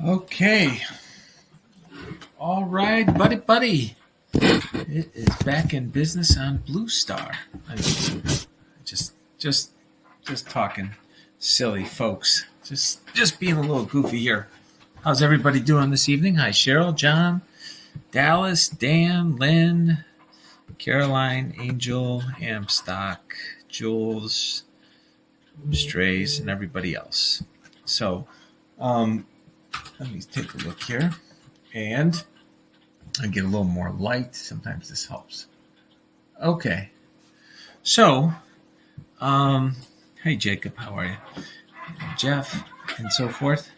Okay. All right, buddy. It is back in business on Blue Star. I mean, just talking silly, folks. Just being a little goofy here. How's everybody doing this evening? Hi, Cheryl, John, Dallas, Dan, Lynn, Caroline, Angel, Amstock, Jules, Strays, and everybody else. So, let me take a look here, and I get a little more light. Sometimes this helps. Okay. So, hey Jacob, how are you? Jeff, and so forth.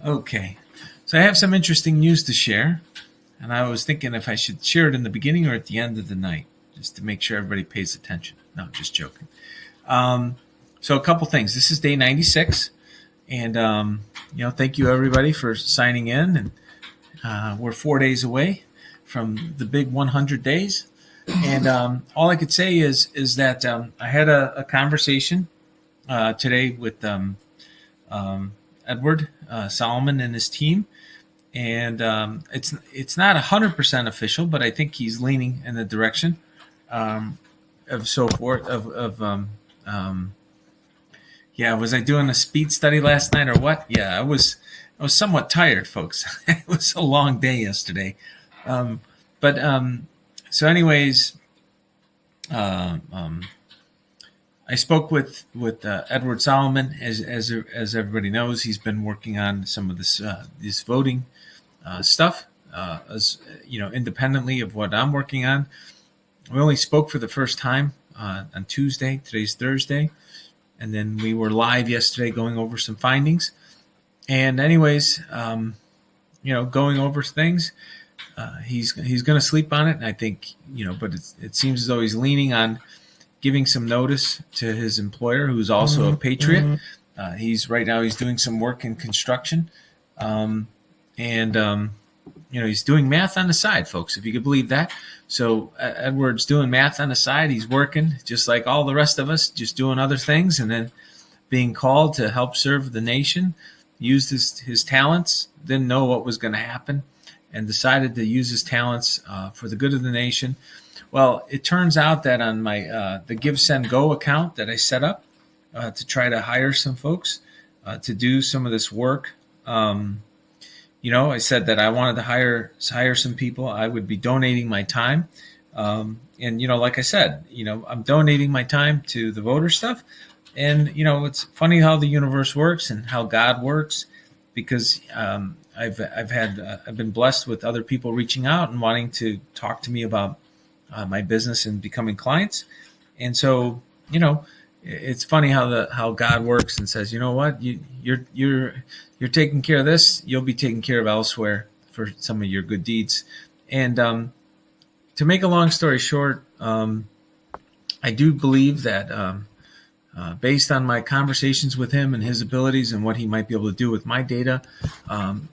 Okay. So I have some interesting news to share, and I was thinking if I should share it in the beginning or at the end of the night, just to make sure everybody pays attention. No, just joking. So a couple things. This is day 96, and thank you everybody for signing in. And we're 4 days away from the big 100 days. And all I could say is that I had a conversation today with Edward Solomon and his team, and it's not 100% official, but I think he's leaning in the direction of so forth. Was I doing a speed study last night or what? Yeah, I was somewhat tired, folks. It was a long day yesterday. So anyways, I spoke with Edward Solomon. As everybody knows, he's been working on some of this voting stuff, independently of what I'm working on. We only spoke for the first time on Tuesday. Today's Thursday, and then we were live yesterday going over some findings. And anyways, going over things. He's going to sleep on it, and I think but it seems as though he's leaning on giving some notice to his employer, who's also a patriot. He's doing some work in construction, and he's doing math on the side, folks, if you could believe that. So Edward's doing math on the side. He's working just like all the rest of us, just doing other things, and then being called to help serve the nation. Used his talents, didn't know what was going to happen, and decided to use his talents for the good of the nation. Well, it turns out that on my the Give Send Go account that I set up to try to hire some folks to do some of this work, I said that I wanted to hire some people. I would be donating my time, and like I said, I'm donating my time to the voter stuff. And it's funny how the universe works and how God works, because I've been blessed with other people reaching out and wanting to talk to me about my business and becoming clients. And so it's funny how God works and says, you know what, you're taking care of this, you'll be taken care of elsewhere for some of your good deeds. And to make a long story short, I do believe that. Based on my conversations with him and his abilities and what he might be able to do with my data,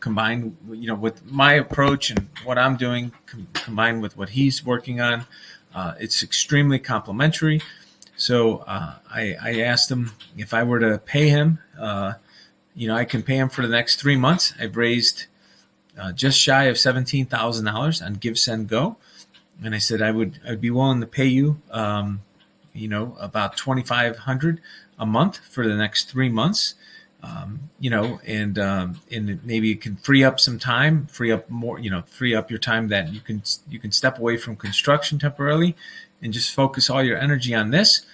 combined, with my approach and what I'm doing, combined with what he's working on, it's extremely complementary. So I asked him if I were to pay him, I can pay him for the next 3 months. I've raised just shy of $17,000 on Give Send Go, and I said I'd be willing to pay you. About $2,500 a month for the next 3 months, and maybe it can free up some time, free up your time that you can step away from construction temporarily and just focus all your energy on this.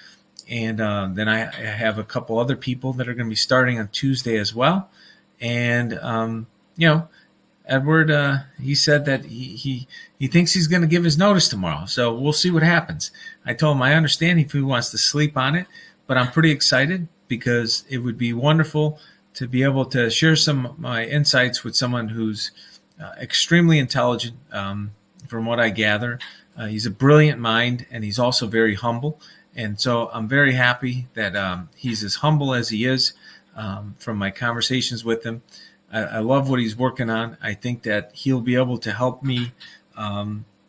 And then I have a couple other people that are going to be starting on Tuesday as well. And, Edward, he said that he thinks he's going to give his notice tomorrow. So we'll see what happens. I told him I understand if he wants to sleep on it, but I'm pretty excited because it would be wonderful to be able to share some of my insights with someone who's extremely intelligent, from what I gather. He's a brilliant mind, and he's also very humble. And so I'm very happy that he's as humble as he is from my conversations with him. I love what he's working on. I think that he'll be able to help me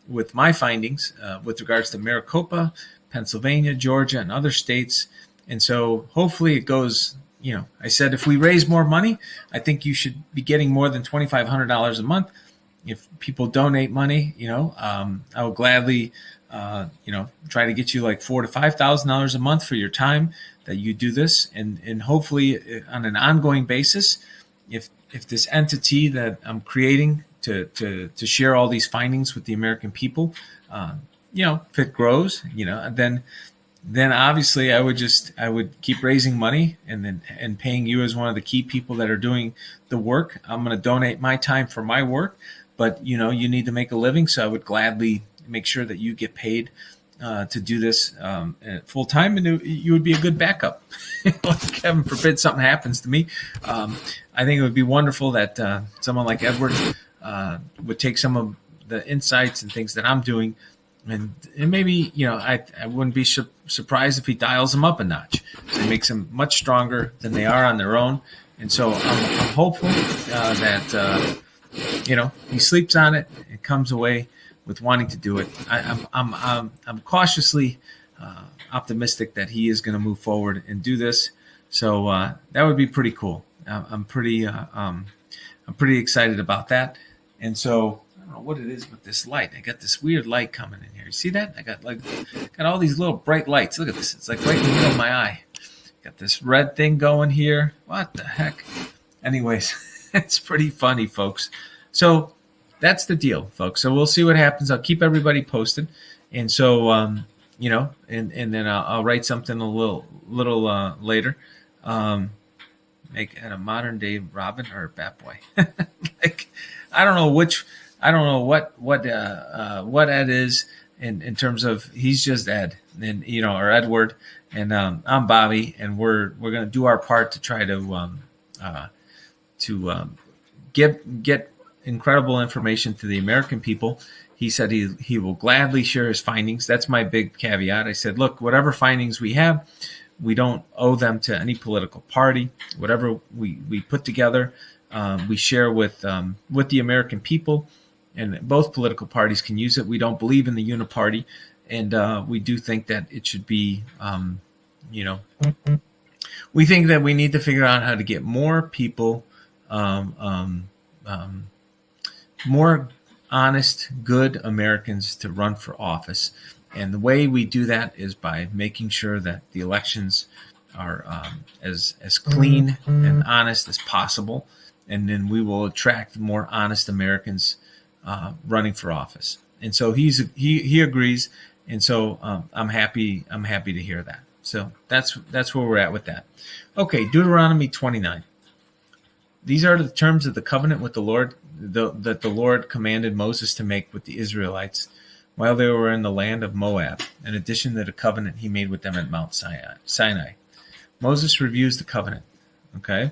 with my findings with regards to Maricopa, Pennsylvania, Georgia, and other states. And so hopefully it goes, I said, if we raise more money, I think you should be getting more than $2,500 a month. If people donate money, I will gladly, try to get you like $4,000 to $5,000 a month for your time that you do this, and hopefully on an ongoing basis, if this entity that I'm creating to share all these findings with the American people, if it grows, then obviously I would keep raising money and paying you as one of the key people that are doing the work. I'm going to donate my time for my work, but you need to make a living, so I would gladly make sure that you get paid to do this full time, and you would be a good backup. Heaven forbid something happens to me. I think it would be wonderful that someone like Edward would take some of the insights and things that I'm doing, and maybe I wouldn't be surprised if he dials them up a notch, so he makes them much stronger than they are on their own. And so I'm hopeful that he sleeps on it and comes away with wanting to do it. I'm cautiously optimistic that he is going to move forward and do this. So that would be pretty cool. I'm pretty excited about that. And so I don't know what it is with this light. I got this weird light coming in here. You see that? I got all these little bright lights. Look at this. It's like right in the middle of my eye. Got this red thing going here. What the heck? Anyways, it's pretty funny, folks. So that's the deal, folks. So we'll see what happens. I'll keep everybody posted. And so, and then I'll write something a little later. Make a modern day Robin or Bat Boy. I don't know what Ed is in terms of, he's just Ed, and or Edward, and I'm Bobby, and we're going to do our part to try to get incredible information to the American people. He said he will gladly share his findings. That's my big caveat. I said, look, whatever findings we have, we don't owe them to any political party. Whatever we put together, we share with the American people, and both political parties can use it. We don't believe in the uniparty, and we do think that it should be, we think that we need to figure out how to get more people, more honest, good Americans to run for office. And the way we do that is by making sure that the elections are as clean and honest as possible. And then we will attract more honest Americans running for office. And so he agrees. And so I'm happy to hear that. So that's where we're at with that. Okay, Deuteronomy 29. These are the terms of the covenant with the Lord that the Lord commanded Moses to make with the Israelites while they were in the land of Moab, in addition to the covenant he made with them at Mount Sinai. Moses reviews the covenant. Okay?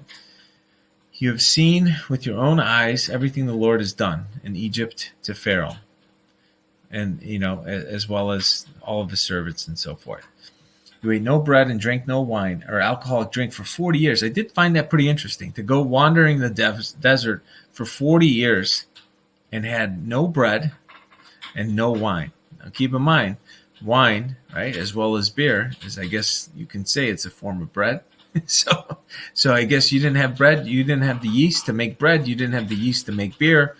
You have seen with your own eyes everything the Lord has done in Egypt to Pharaoh, and as well as all of his servants and so forth. You ate no bread and drank no wine or alcoholic drink for 40 years. I did find that pretty interesting, to go wandering the desert for 40 years and had no bread and no wine. Now keep in mind, wine, right, as well as beer, is, I guess you can say, it's a form of bread. So I guess you didn't have bread, you didn't have the yeast to make bread, you didn't have the yeast to make beer.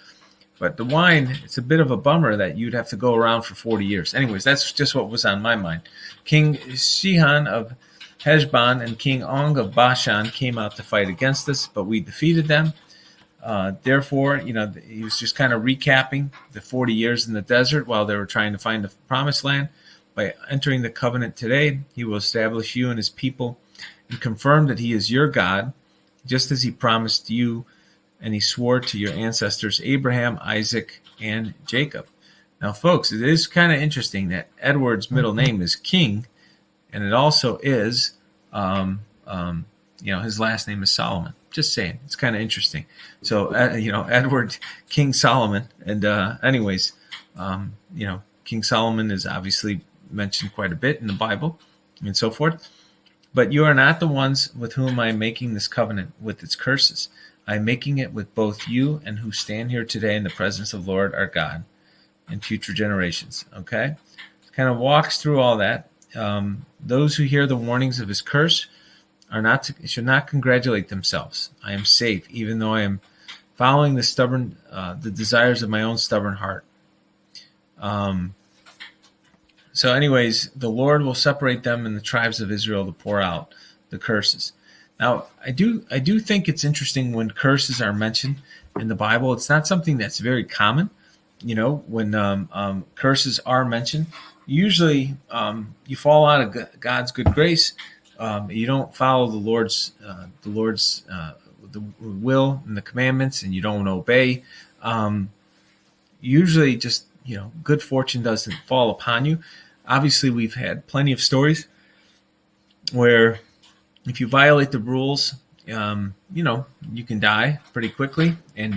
But the wine, it's a bit of a bummer that you'd have to go around for 40 years. Anyways, that's just what was on my mind. King Sihon of Heshbon and King Og of Bashan came out to fight against us, but we defeated them. Therefore, he was just kind of recapping the 40 years in the desert while they were trying to find the promised land. By entering the covenant today, he will establish you and his people and confirm that he is your God, just as he promised you and he swore to your ancestors Abraham, Isaac, and Jacob. Now, folks, it is kind of interesting that Edward's middle name is King, and it also is, his last name is Solomon. Just saying, it's kind of interesting. So, Edward, King Solomon, and King Solomon is obviously mentioned quite a bit in the Bible and so forth. But you are not the ones with whom I am making this covenant with its curses. I am making it with both you and who stand here today in the presence of Lord our God and future generations. Okay? Kind of walks through all that. Those who hear the warnings of his curse should not congratulate themselves. I am safe, even though I am following the desires of my own stubborn heart. So anyways, the Lord will separate them in the tribes of Israel to pour out the curses. Now, I do think it's interesting when curses are mentioned in the Bible. It's not something that's very common. When curses are mentioned, usually you fall out of God's good grace. You don't follow the Lord's the will and the commandments, and you don't obey. Usually, just good fortune doesn't fall upon you. Obviously, we've had plenty of stories where if you violate the rules, you can die pretty quickly, and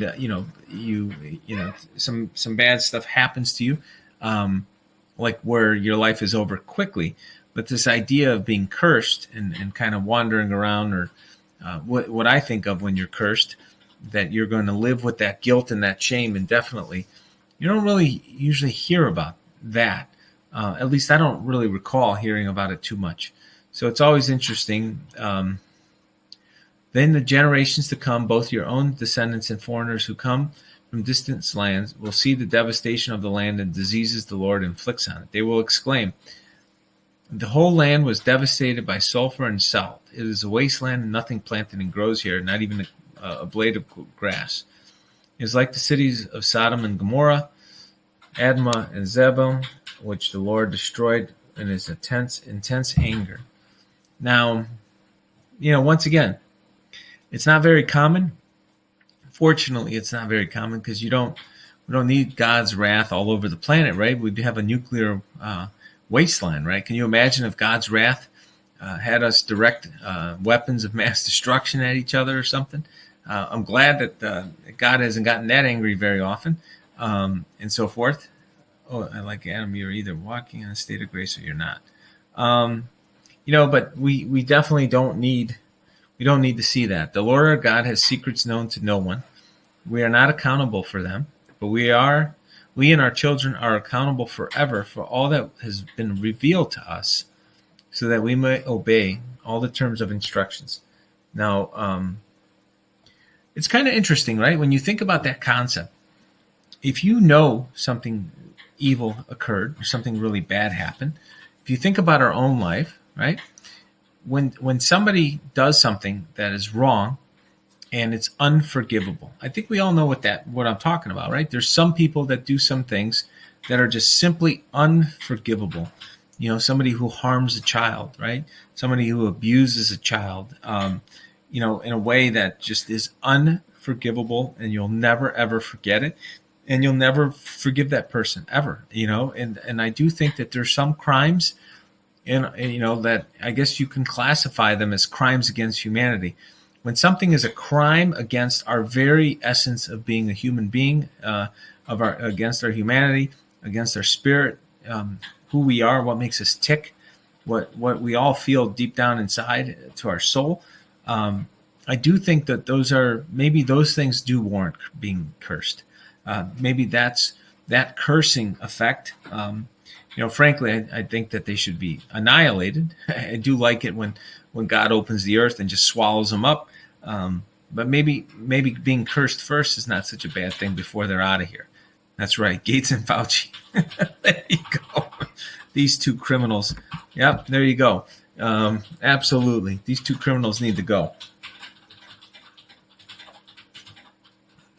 some bad stuff happens to you, like where your life is over quickly. But this idea of being cursed and kind of wandering around, or what I think of when you're cursed, that you're going to live with that guilt and that shame indefinitely. You don't really usually hear about that. At least I don't really recall hearing about it too much. So it's always interesting. Then the generations to come, both your own descendants and foreigners who come from distant lands, will see the devastation of the land and diseases the Lord inflicts on it. They will exclaim, "The whole land was devastated by sulfur and salt. It is a wasteland and nothing planted and grows here, not even a blade of grass. It is like the cities of Sodom and Gomorrah, Admah and Zebul, which the Lord destroyed in his intense anger." Now, once again, it's not very common. Fortunately, it's not very common because we don't need God's wrath all over the planet, right? We'd have a nuclear wasteland, right? Can you imagine if God's wrath had us direct weapons of mass destruction at each other or something? I'm glad that God hasn't gotten that angry very often, and so forth. Oh, I like Adam. You're either walking in a state of grace or you're not. But we definitely don't need to see that. The Lord our God has secrets known to no one. We are not accountable for them, but we and our children are accountable forever for all that has been revealed to us, so that we may obey all the terms of instructions. Now, it's kind of interesting, right? When you think about that concept, if you know something evil occurred or something really bad happened, if you think about our own life, right? When somebody does something that is wrong and it's unforgivable, I think we all know what I'm talking about, right? There's some people that do some things that are just simply unforgivable. Somebody who harms a child, right? Somebody who abuses a child, in a way that just is unforgivable, and you'll never ever forget it, and you'll never forgive that person ever. And I do think that there's some crimes, and that I guess you can classify them as crimes against humanity. When something is a crime against our very essence of being a human being, against our humanity, against our spirit, who we are, what makes us tick, what we all feel deep down inside to our soul, I do think that those things do warrant being cursed. Maybe that's that cursing effect. Frankly, I think that they should be annihilated. I do like it when God opens the earth and just swallows them up. But maybe being cursed first is not such a bad thing before they're out of here. That's right, Gates and Fauci. There you go. These two criminals. Yep, there you go. Absolutely. These two criminals need to go.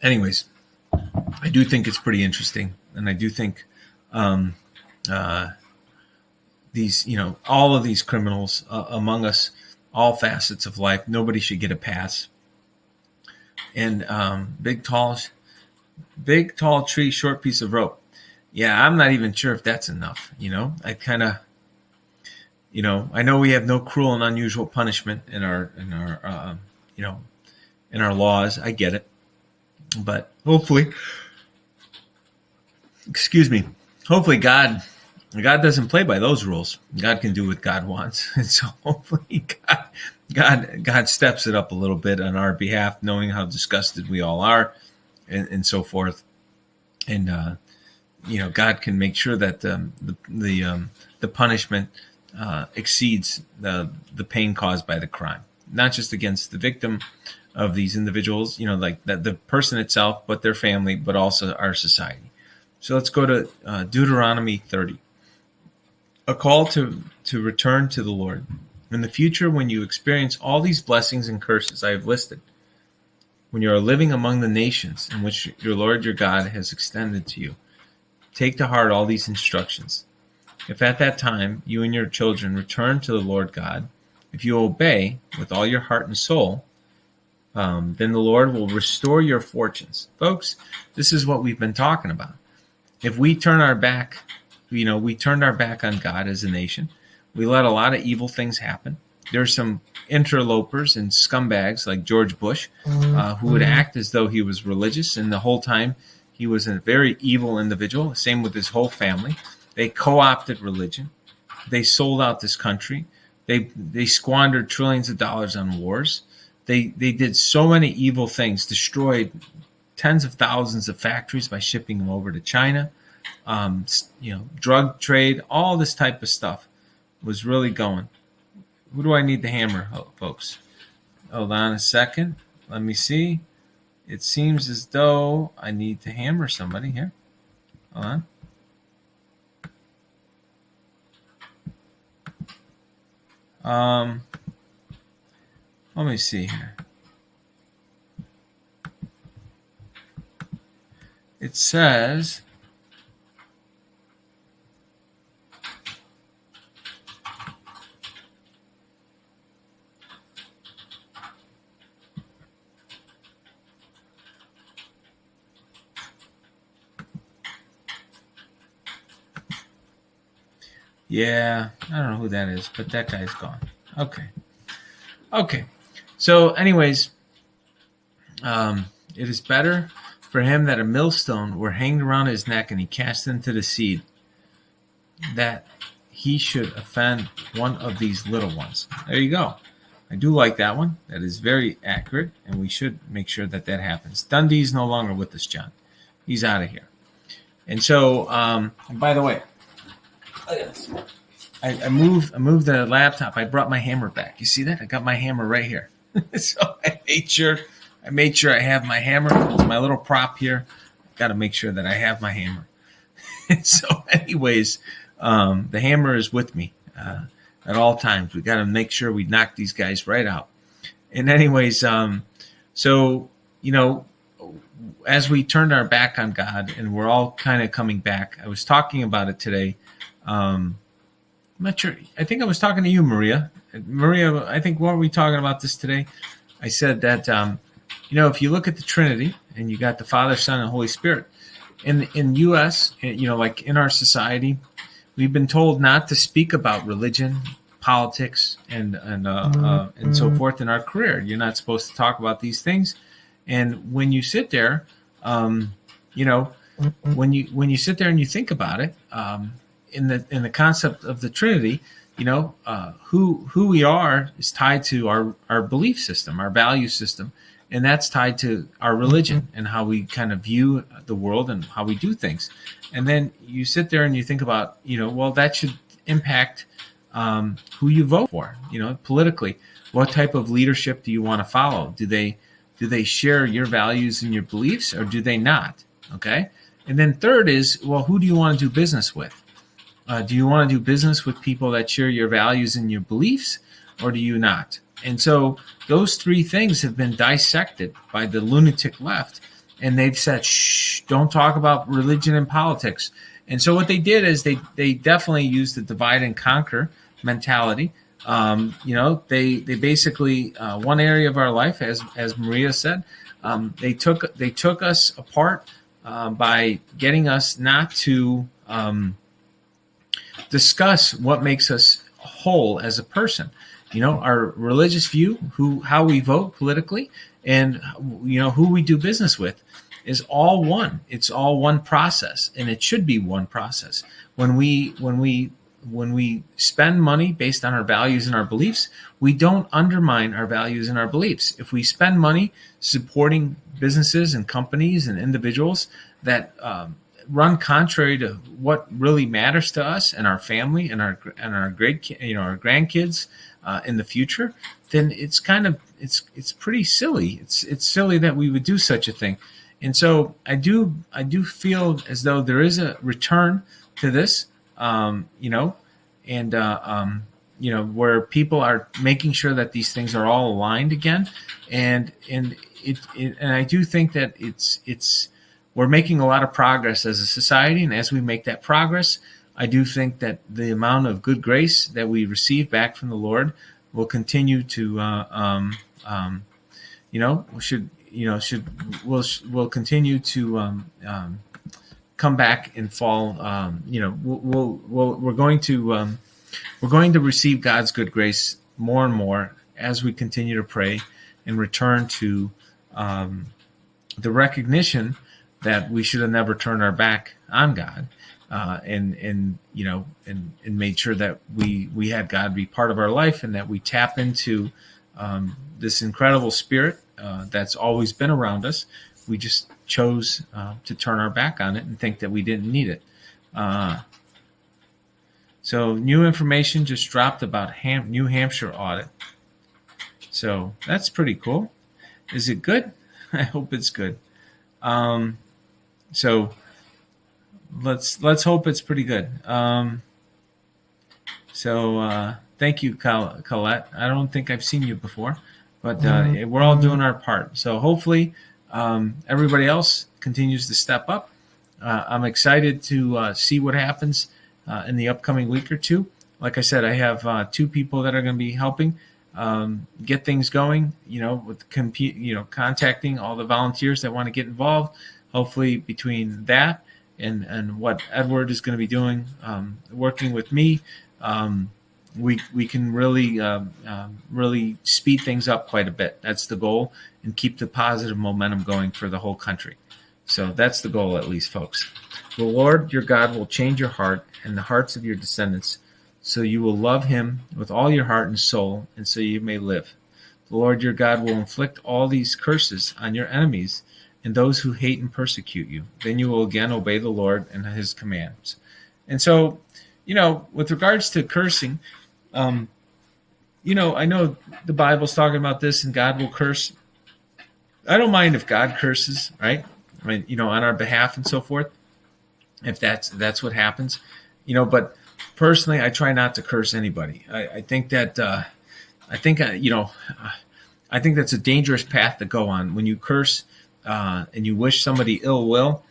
Anyways, I do think it's pretty interesting. And I do think these, all of these criminals among us, all facets of life, nobody should get a pass. And big, tall tree, short piece of rope. Yeah, I'm not even sure if that's enough. I kind of, I know we have no cruel and unusual punishment in our laws. I get it, but hopefully God doesn't play by those rules. God can do what God wants, and so hopefully God steps it up a little bit on our behalf, knowing how disgusted we all are, and so forth. And God can make sure that the punishment exceeds the pain caused by the crime. not just against the victim of these individuals, like the person itself, but their family, but also our society. So let's go to Deuteronomy 30. A call to return to the Lord. In the future, when you experience all these blessings and curses I have listed, when you are living among the nations in which your Lord your God has extended to you, take to heart all these instructions. If at that time you and your children return to the Lord God, if you obey with all your heart and soul, then the Lord will restore your fortunes. Folks, this is what we've been talking about. If we turn our back, we turned our back on God as a nation. We let a lot of evil things happen. There's some interlopers and scumbags like George Bush who would act as though he was religious, and the whole time he was a very evil individual. Same with his whole family. They co-opted religion. They sold out this country. They squandered trillions of dollars on wars. They did so many evil things, destroyed tens of thousands of factories by shipping them over to China. Drug trade, all this type of stuff was really going. Who do I need to hammer, folks? Hold on a second. Let me see. It seems as though I need to hammer somebody here. Hold on. Let me see here. It says, yeah, I don't know who that is, but that guy's gone. Okay. So anyways, it is better for him that a millstone were hanged around his neck and he cast into the sea, that he should offend one of these little ones. There you go. I do like that one. That is very accurate, and we should make sure that happens. Dundee's no longer with us, John. He's out of here. And so, and by the way, I moved the laptop. I brought my hammer back. You see that? I got my hammer right here. So I made sure I have my hammer. It's my little prop here. Got to make sure that I have my hammer. So anyways, the hammer is with me at all times. We got to make sure we knock these guys right out. And anyways, so, as we turned our back on God and we're all kind of coming back, I was talking about it today. I'm not sure. I think I was talking to you, Maria. Maria, I think, what were we talking about this today? I said that, if you look at the Trinity and you got the Father, Son, and Holy Spirit, in U.S., like in our society, we've been told not to speak about religion, politics, and so forth in our career. You're not supposed to talk about these things. And when you sit there, when you sit there and you think about it, in the concept of the Trinity, who we are is tied to our belief system, our value system, and that's tied to our religion and how we kind of view the world and how we do things. And then you sit there and you think about, that should impact who you vote for, politically. What type of leadership do you want to follow? Do they share your values and your beliefs, or do they not? Okay. And then third is, who do you want to do business with? Do you want to do business with people that share your values and your beliefs, or do you not? And so those three things have been dissected by the lunatic left, and they've said, shh, don't talk about religion and politics. And so what they did is they definitely used the divide and conquer mentality. They basically, one area of our life, as Maria said, they took us apart by getting us not to discuss what makes us whole as a person. Our religious view, how we vote politically, and who we do business with is all one. It's all one process, and it should be one process. When we spend money based on our values and our beliefs, we don't undermine our values and our beliefs. If we spend money supporting businesses and companies and individuals that run contrary to what really matters to us and our family and our our grandkids in the future, then it's pretty silly. It's silly that we would do such a thing. And so I do feel as though there is a return to this, where people are making sure that these things are all aligned again, and I do think that we're making a lot of progress as a society, and as we make that progress, I do think that the amount of good grace that we receive back from the Lord will continue to will continue to come back and fall. We're going to receive God's good grace more and more as we continue to pray and return to the recognition that we should have never turned our back on God, and made sure that we had God be part of our life, and that we tap into this incredible spirit that's always been around us. We just chose to turn our back on it and think that we didn't need it. So new information just dropped about New Hampshire audit. So that's pretty cool. Is it good? I hope it's good. So let's hope it's pretty good. Thank you, Colette. I don't think I've seen you before, but we're all doing our part. So hopefully everybody else continues to step up. I'm excited to see what happens in the upcoming week or two. Like I said, I have 2 people that are going to be helping get things going, with contacting all the volunteers that want to get involved. Hopefully between that and what Edward is going to be doing, working with me, we can really speed things up quite a bit. That's the goal, and keep the positive momentum going for the whole country. So that's the goal, at least, folks. The Lord your God will change your heart and the hearts of your descendants, so you will love him with all your heart and soul, and so you may live. The Lord your God will inflict all these curses on your enemies and those who hate and persecute you. Then you will again obey the Lord and his commands. And so, with regards to cursing, I know the Bible's talking about this, and God will curse. I don't mind if God curses, right? I mean, on our behalf and so forth, if that's what happens, but personally, I try not to curse anybody. I think that, I think that's a dangerous path to go on. When you curse, and you wish somebody ill will,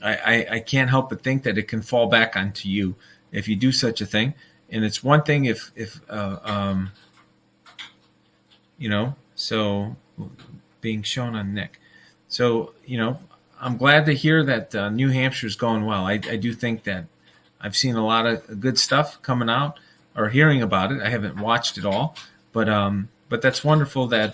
I can't help but think that it can fall back onto you if you do such a thing. And it's one thing if so being shown on Nick. So, I'm glad to hear that New Hampshire is going well. I do think that I've seen a lot of good stuff coming out, or hearing about it. I haven't watched it all, but that's wonderful that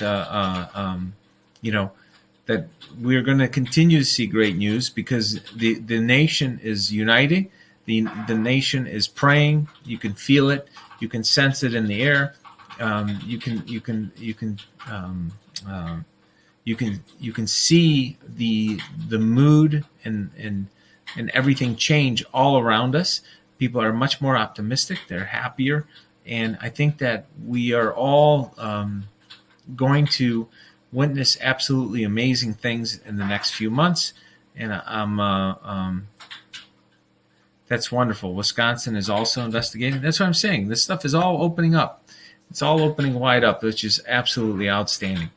that we're going to continue to see great news, because the nation is united. The nation is praying. You can feel it. You can sense it in the air. You can see the mood and everything change all around us. People are much more optimistic. They're happier, and I think that we are all going to witness absolutely amazing things in the next few months, and that's wonderful. Wisconsin is also investigating. That's what I'm saying. This stuff is all opening up. It's all opening wide up, which is absolutely outstanding.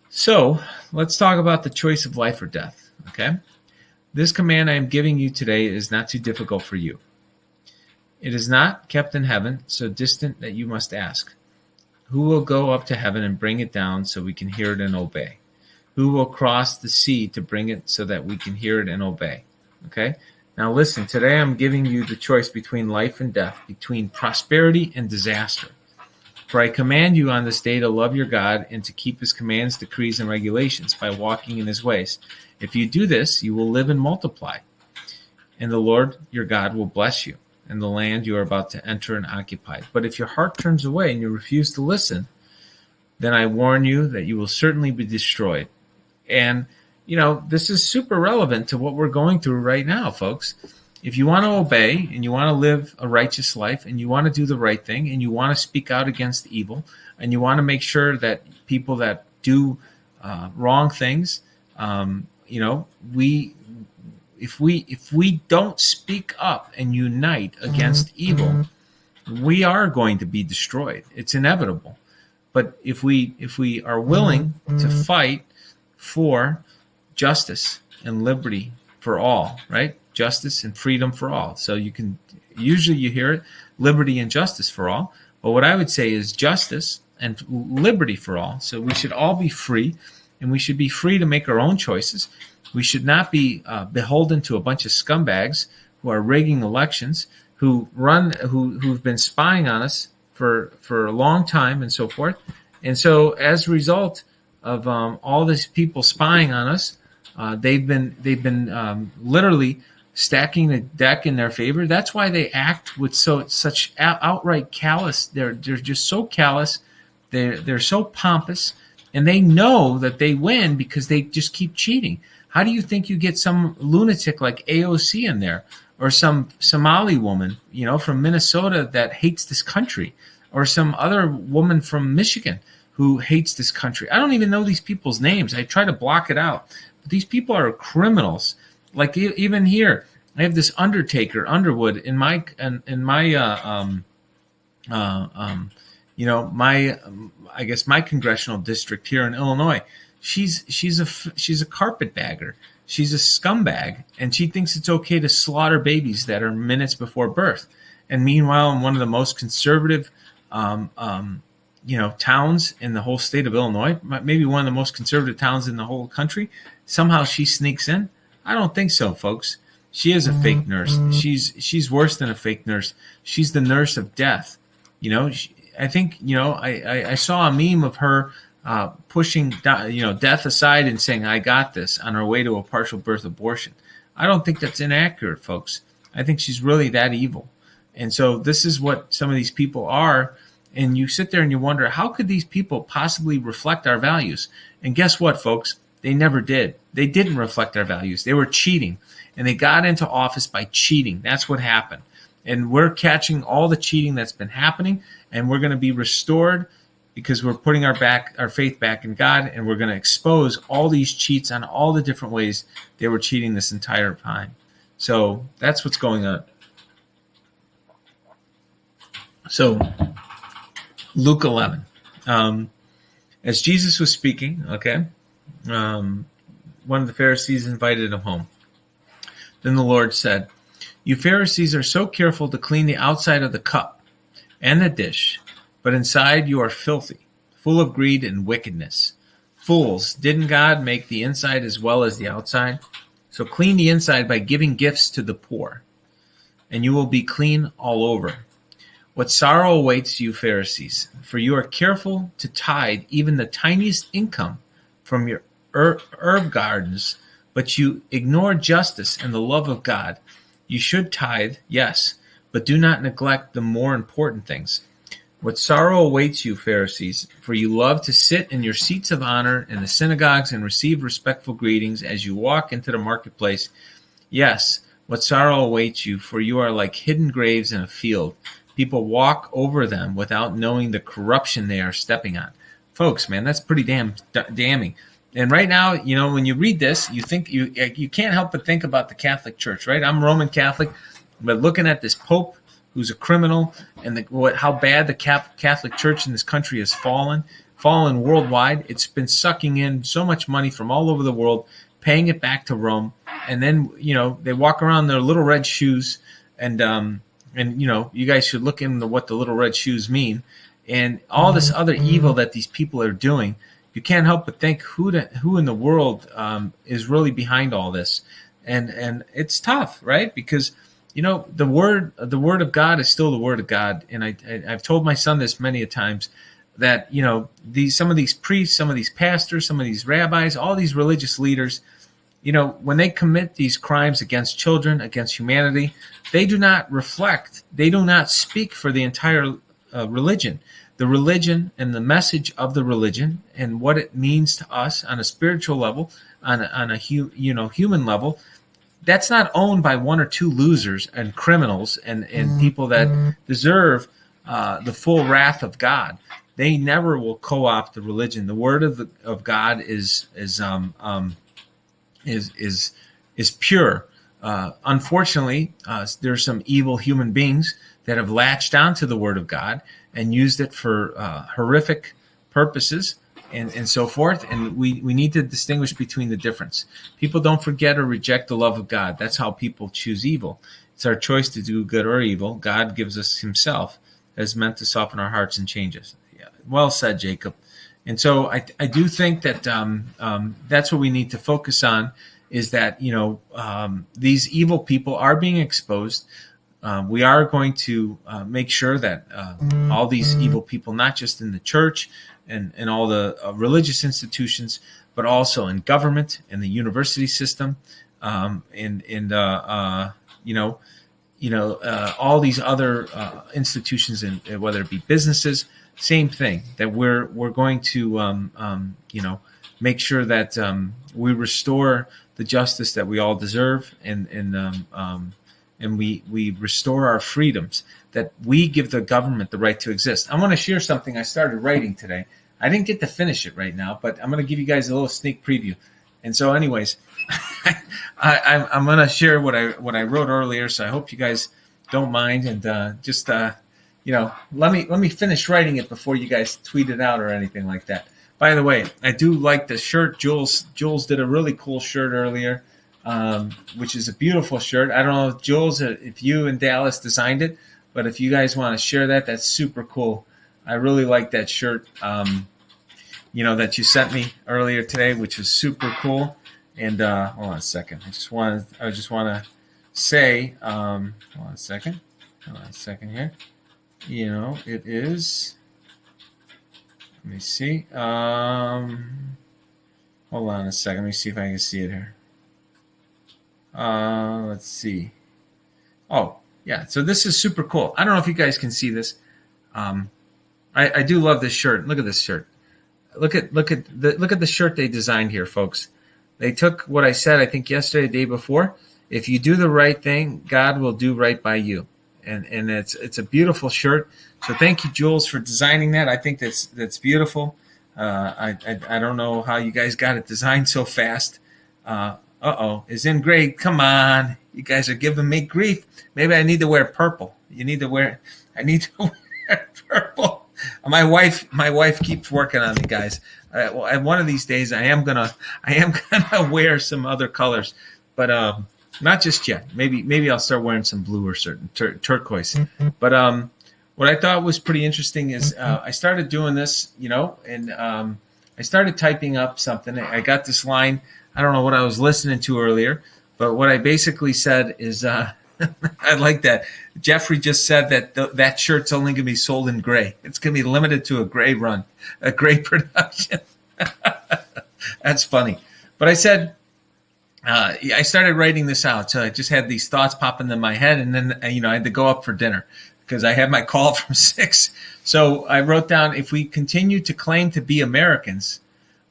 So let's talk about the choice of life or death. Okay, this command I am giving you today is not too difficult for you. It is not kept in heaven, so distant that you must ask, who will go up to heaven and bring it down so we can hear it and obey? Who will cross the sea to bring it so that we can hear it and obey? Okay? Now listen, today I'm giving you the choice between life and death, between prosperity and disaster. For I command you on this day to love your God and to keep his commands, decrees, and regulations by walking in his ways. If you do this, you will live and multiply, and the Lord your God will bless you in the land you are about to enter and occupy. But if your heart turns away and you refuse to listen, then I warn you that you will certainly be destroyed. And, this is super relevant to what we're going through right now, folks. If you want to obey and you want to live a righteous life and you want to do the right thing and you want to speak out against evil and you want to make sure that people that do wrong things, if we don't speak up and unite against evil, we are going to be destroyed. It's inevitable. But if we are willing to fight for justice and liberty for all, right? Justice and freedom for all. So usually you hear it, liberty and justice for all. But what I would say is justice and liberty for all. So we should all be free, and we should be free to make our own choices. We should not be beholden to a bunch of scumbags who are rigging elections, who've been spying on us for a long time and so forth. And so as a result of all these people spying on us, they've been literally stacking the deck in their favor. That's why they act with such outright callous. They're just so callous. They're so pompous, and they know that they win because they just keep cheating. How do you think you get some lunatic like AOC in there, or some Somali woman, from Minnesota that hates this country, or some other woman from Michigan who hates this country? I don't even know these people's names. I try to block it out. But these people are criminals. Like even here, I have this Undertaker Underwood in my I guess my congressional district here in Illinois. She's a carpetbagger. She's a scumbag, and she thinks it's okay to slaughter babies that are minutes before birth. And meanwhile, in one of the most conservative towns in the whole state of Illinois, maybe one of the most conservative towns in the whole country, somehow she sneaks in. I don't think so, folks. She is a fake nurse. She's worse than a fake nurse. She's the nurse of death. I think I saw a meme of her pushing death aside and saying, "I got this," on her way to a partial birth abortion. I don't think that's inaccurate, folks. I think she's really that evil. And so this is what some of these people are. And you sit there and you wonder, how could these people possibly reflect our values? And guess what, folks? They never did. They didn't reflect our values. They were cheating. And they got into office by cheating. That's what happened. And we're catching all the cheating that's been happening, and we're going to be restored because we're putting our faith back in God, and we're going to expose all these cheats on all the different ways they were cheating this entire time. So that's what's going on. So Luke 11. As Jesus was speaking, one of the Pharisees invited him home. Then the Lord said, "You Pharisees are so careful to clean the outside of the cup and the dish, but inside you are filthy, full of greed and wickedness. Fools, didn't God make the inside as well as the outside? So clean the inside by giving gifts to the poor, and you will be clean all over. What sorrow awaits you, Pharisees, for you are careful to tithe even the tiniest income from your herb gardens, but you ignore justice and the love of God. You should tithe, yes, but do not neglect the more important things. What sorrow awaits you, Pharisees, for you love to sit in your seats of honor in the synagogues and receive respectful greetings as you walk into the marketplace. Yes, what sorrow awaits you, for you are like hidden graves in a field. People walk over them without knowing the corruption they are stepping on." Folks, man, that's pretty damning. And right now, when you read this, you think you can't help but think about the Catholic Church, right? I'm Roman Catholic, but looking at this Pope who's a criminal, and how bad the Catholic Church in this country has fallen worldwide. It's been sucking in so much money from all over the world, paying it back to Rome, and then they walk around in their little red shoes, and you guys should look into what the little red shoes mean, and all this other evil that these people are doing. You can't help but think who in the world is really behind all this, and it's tough, right? Because the word of God is still the word of God, and I've told my son this many a times that some of these priests, some of these pastors, some of these rabbis, all these religious leaders, when they commit these crimes against children, against humanity, they do not reflect, they do not speak for the entire religion. the religion and the message of the religion and what it means to us on a spiritual level, on a human level, that's not owned by one or two losers and criminals and people that deserve the full wrath of God. They never will co-opt the religion. The word of God is pure. Unfortunately, there's some evil human beings that have latched onto the word of God and used it for horrific purposes and so forth. And we need to distinguish between the difference. People don't forget or reject the love of God. That's how people choose evil. It's our choice to do good or evil. God gives us himself as meant to soften our hearts and change us. Yeah. Well said, Jacob. And so I do think that that's what we need to focus on, is that, these evil people are being exposed. We are going to make sure that all these evil people, not just in the church and all the religious institutions, but also in government, in the university system, all these other institutions, and whether it be businesses, same thing. That we're going to make sure that we restore the justice that we all deserve, and we restore our freedoms, that we give the government the right to exist. I want to share something I started writing today. I didn't get to finish it right now, but I'm going to give you guys a little sneak preview. And so anyways, I'm going to share what I wrote earlier, so I hope you guys don't mind, and let me finish writing it before you guys tweet it out or anything like that. By the way, I do like the shirt. Jules did a really cool shirt earlier, which is a beautiful shirt. I don't know, Jules, if you and Dallas designed it, but if you guys want to share that, that's super cool. I really like that shirt, that you sent me earlier today, which was super cool. And hold on a second. I just want to say, hold on a second here. It is. Let me see. Hold on a second. Let me see if I can see it here. Let's see. Oh, yeah. So this is super cool. I don't know if you guys can see this. I do love this shirt. Look at this shirt. Look at the shirt they designed here, folks. They took what I said, I think yesterday, the day before. If you do the right thing, God will do right by you. And it's a beautiful shirt. So thank you, Jules, for designing that. I think that's beautiful. I don't know how you guys got it designed so fast. It's in gray. Come on, you guys are giving me grief. Maybe I need to wear purple. I need to wear purple. My wife keeps working on me, guys. One of these days, I am gonna wear some other colors, but not just yet. Maybe I'll start wearing some blue or certain turquoise. But what I thought was pretty interesting is I started doing this, and I started typing up something. I got this line. I don't know what I was listening to earlier, but what I basically said is, I like that. Jeffrey just said that that shirt's only going to be sold in gray. It's going to be limited to a gray run, a gray production. That's funny. But I said, I started writing this out. So I just had these thoughts popping in my head, and then, I had to go up for dinner because I had my call from 6. So I wrote down, if we continue to claim to be Americans,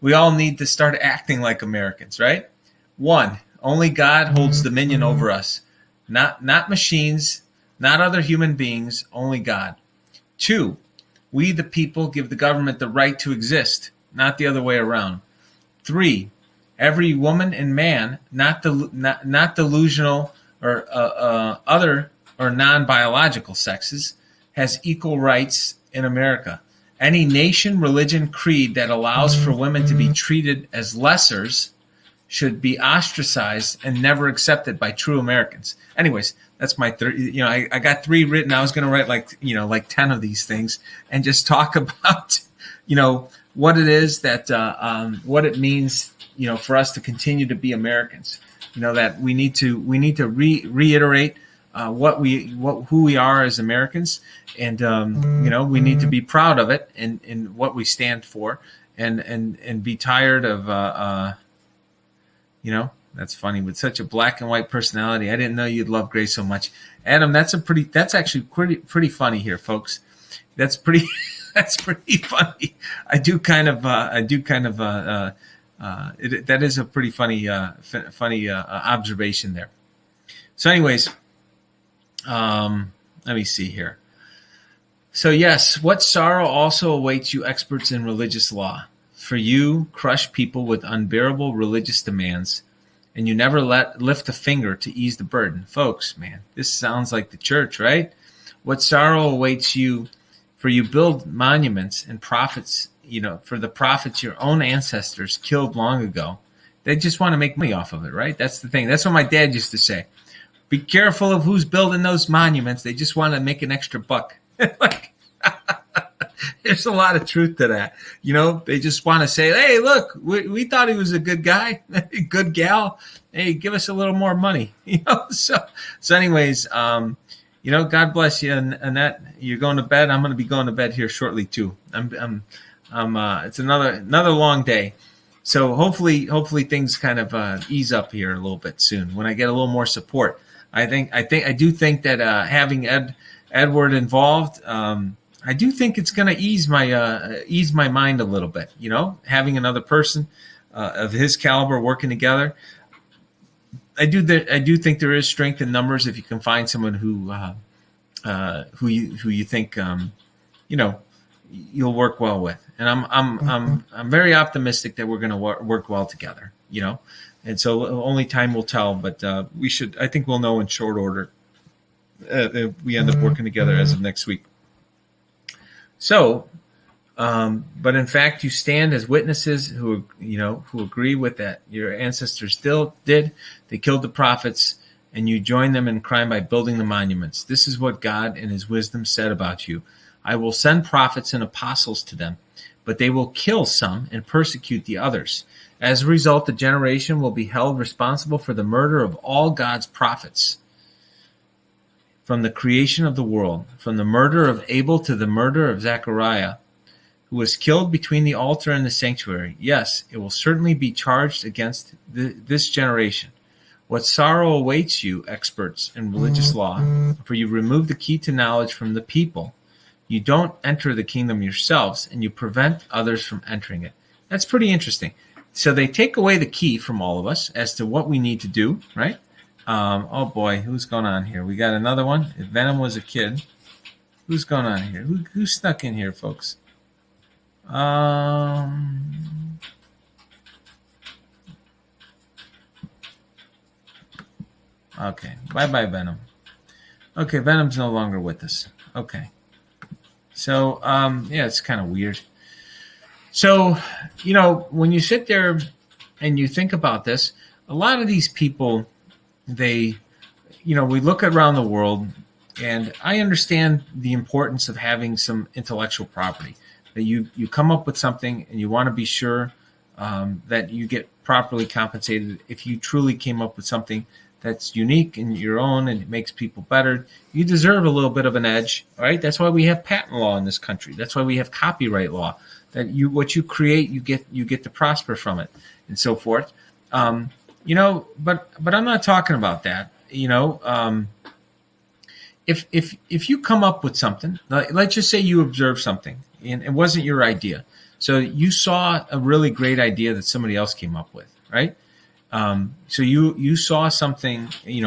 we all need to start acting like Americans, right? 1, only God holds dominion over us. Not machines, not other human beings, only God. 2, we the people give the government the right to exist, not the other way around. 3, every woman and man, not delusional or other or non-biological sexes, has equal rights in America. Any nation, religion, creed that allows for women to be treated as lessers should be ostracized and never accepted by true Americans. Anyways, that's my I got 3 written. I was going to write like 10 of these things and just talk about, what it is that, what it means, for us to continue to be Americans. That we need to reiterate who we are as Americans, and we need to be proud of it and what we stand for, and be tired of that's funny, with such a black and white personality. I didn't know you'd love gray so much, Adam. That's actually pretty funny here, folks. That's pretty That's pretty funny. That is a pretty funny observation there. So anyways, let me see here. So yes, what sorrow also awaits you, experts in religious law. For you crush people with unbearable religious demands, and you never lift a finger to ease the burden. Folks, man, this sounds like the church, right? What sorrow awaits you, for you build monuments and prophets, for the prophets your own ancestors killed long ago. They just want to make money off of it, right? That's the thing. That's what my dad used to say. Be careful of who's building those monuments. They just want to make an extra buck. Like, there's a lot of truth to that. They just want to say, hey, look, we thought he was a good guy, good gal. Hey, give us a little more money. So anyways, God bless you. And Annette, you're going to bed. I'm going to be going to bed here shortly too. It's another long day. So hopefully things kind of ease up here a little bit soon when I get a little more support. I do think that having Edward involved, I do think it's going to ease my mind a little bit. Having another person of his caliber working together. I do think there is strength in numbers if you can find someone who you think you'll work well with. And I'm very optimistic that we're going to work well together. And so only time will tell. But I think we'll know in short order if we end up working together as of next week. So, but in fact, you stand as witnesses who agree with that. Your ancestors still did. They killed the prophets, and you join them in crime by building the monuments. This is what God in his wisdom said about you. I will send prophets and apostles to them, but they will kill some and persecute the others. As a result, the generation will be held responsible for the murder of all God's prophets. From the creation of the world, from the murder of Abel to the murder of Zechariah, who was killed between the altar and the sanctuary. Yes, it will certainly be charged against this generation. What sorrow awaits you, experts in religious law, for you remove the key to knowledge from the people. You don't enter the kingdom yourselves, and you prevent others from entering it. That's pretty interesting. So they take away the key from all of us as to what we need to do, right? Oh boy, who's going on here? We got another one. If Venom was a kid, who's going on here? Who snuck in here, folks? Okay, bye, Venom. Okay, Venom's no longer with us. Okay, so yeah, it's kind of weird. So when you sit there and you think about this, a lot of these people. We look around the world, and I understand the importance of having some intellectual property. That you come up with something, and you want to be sure that you get properly compensated. If you truly came up with something that's unique and your own, and it makes people better, you deserve a little bit of an edge. All right, that's why we have patent law in this country. That's why we have copyright law. That what you create, you get to prosper from it, and so forth. But I'm not talking about that. If you come up with something, let's just say you observe something and it wasn't your idea. So you saw a really great idea that somebody else came up with, right? So you saw something, in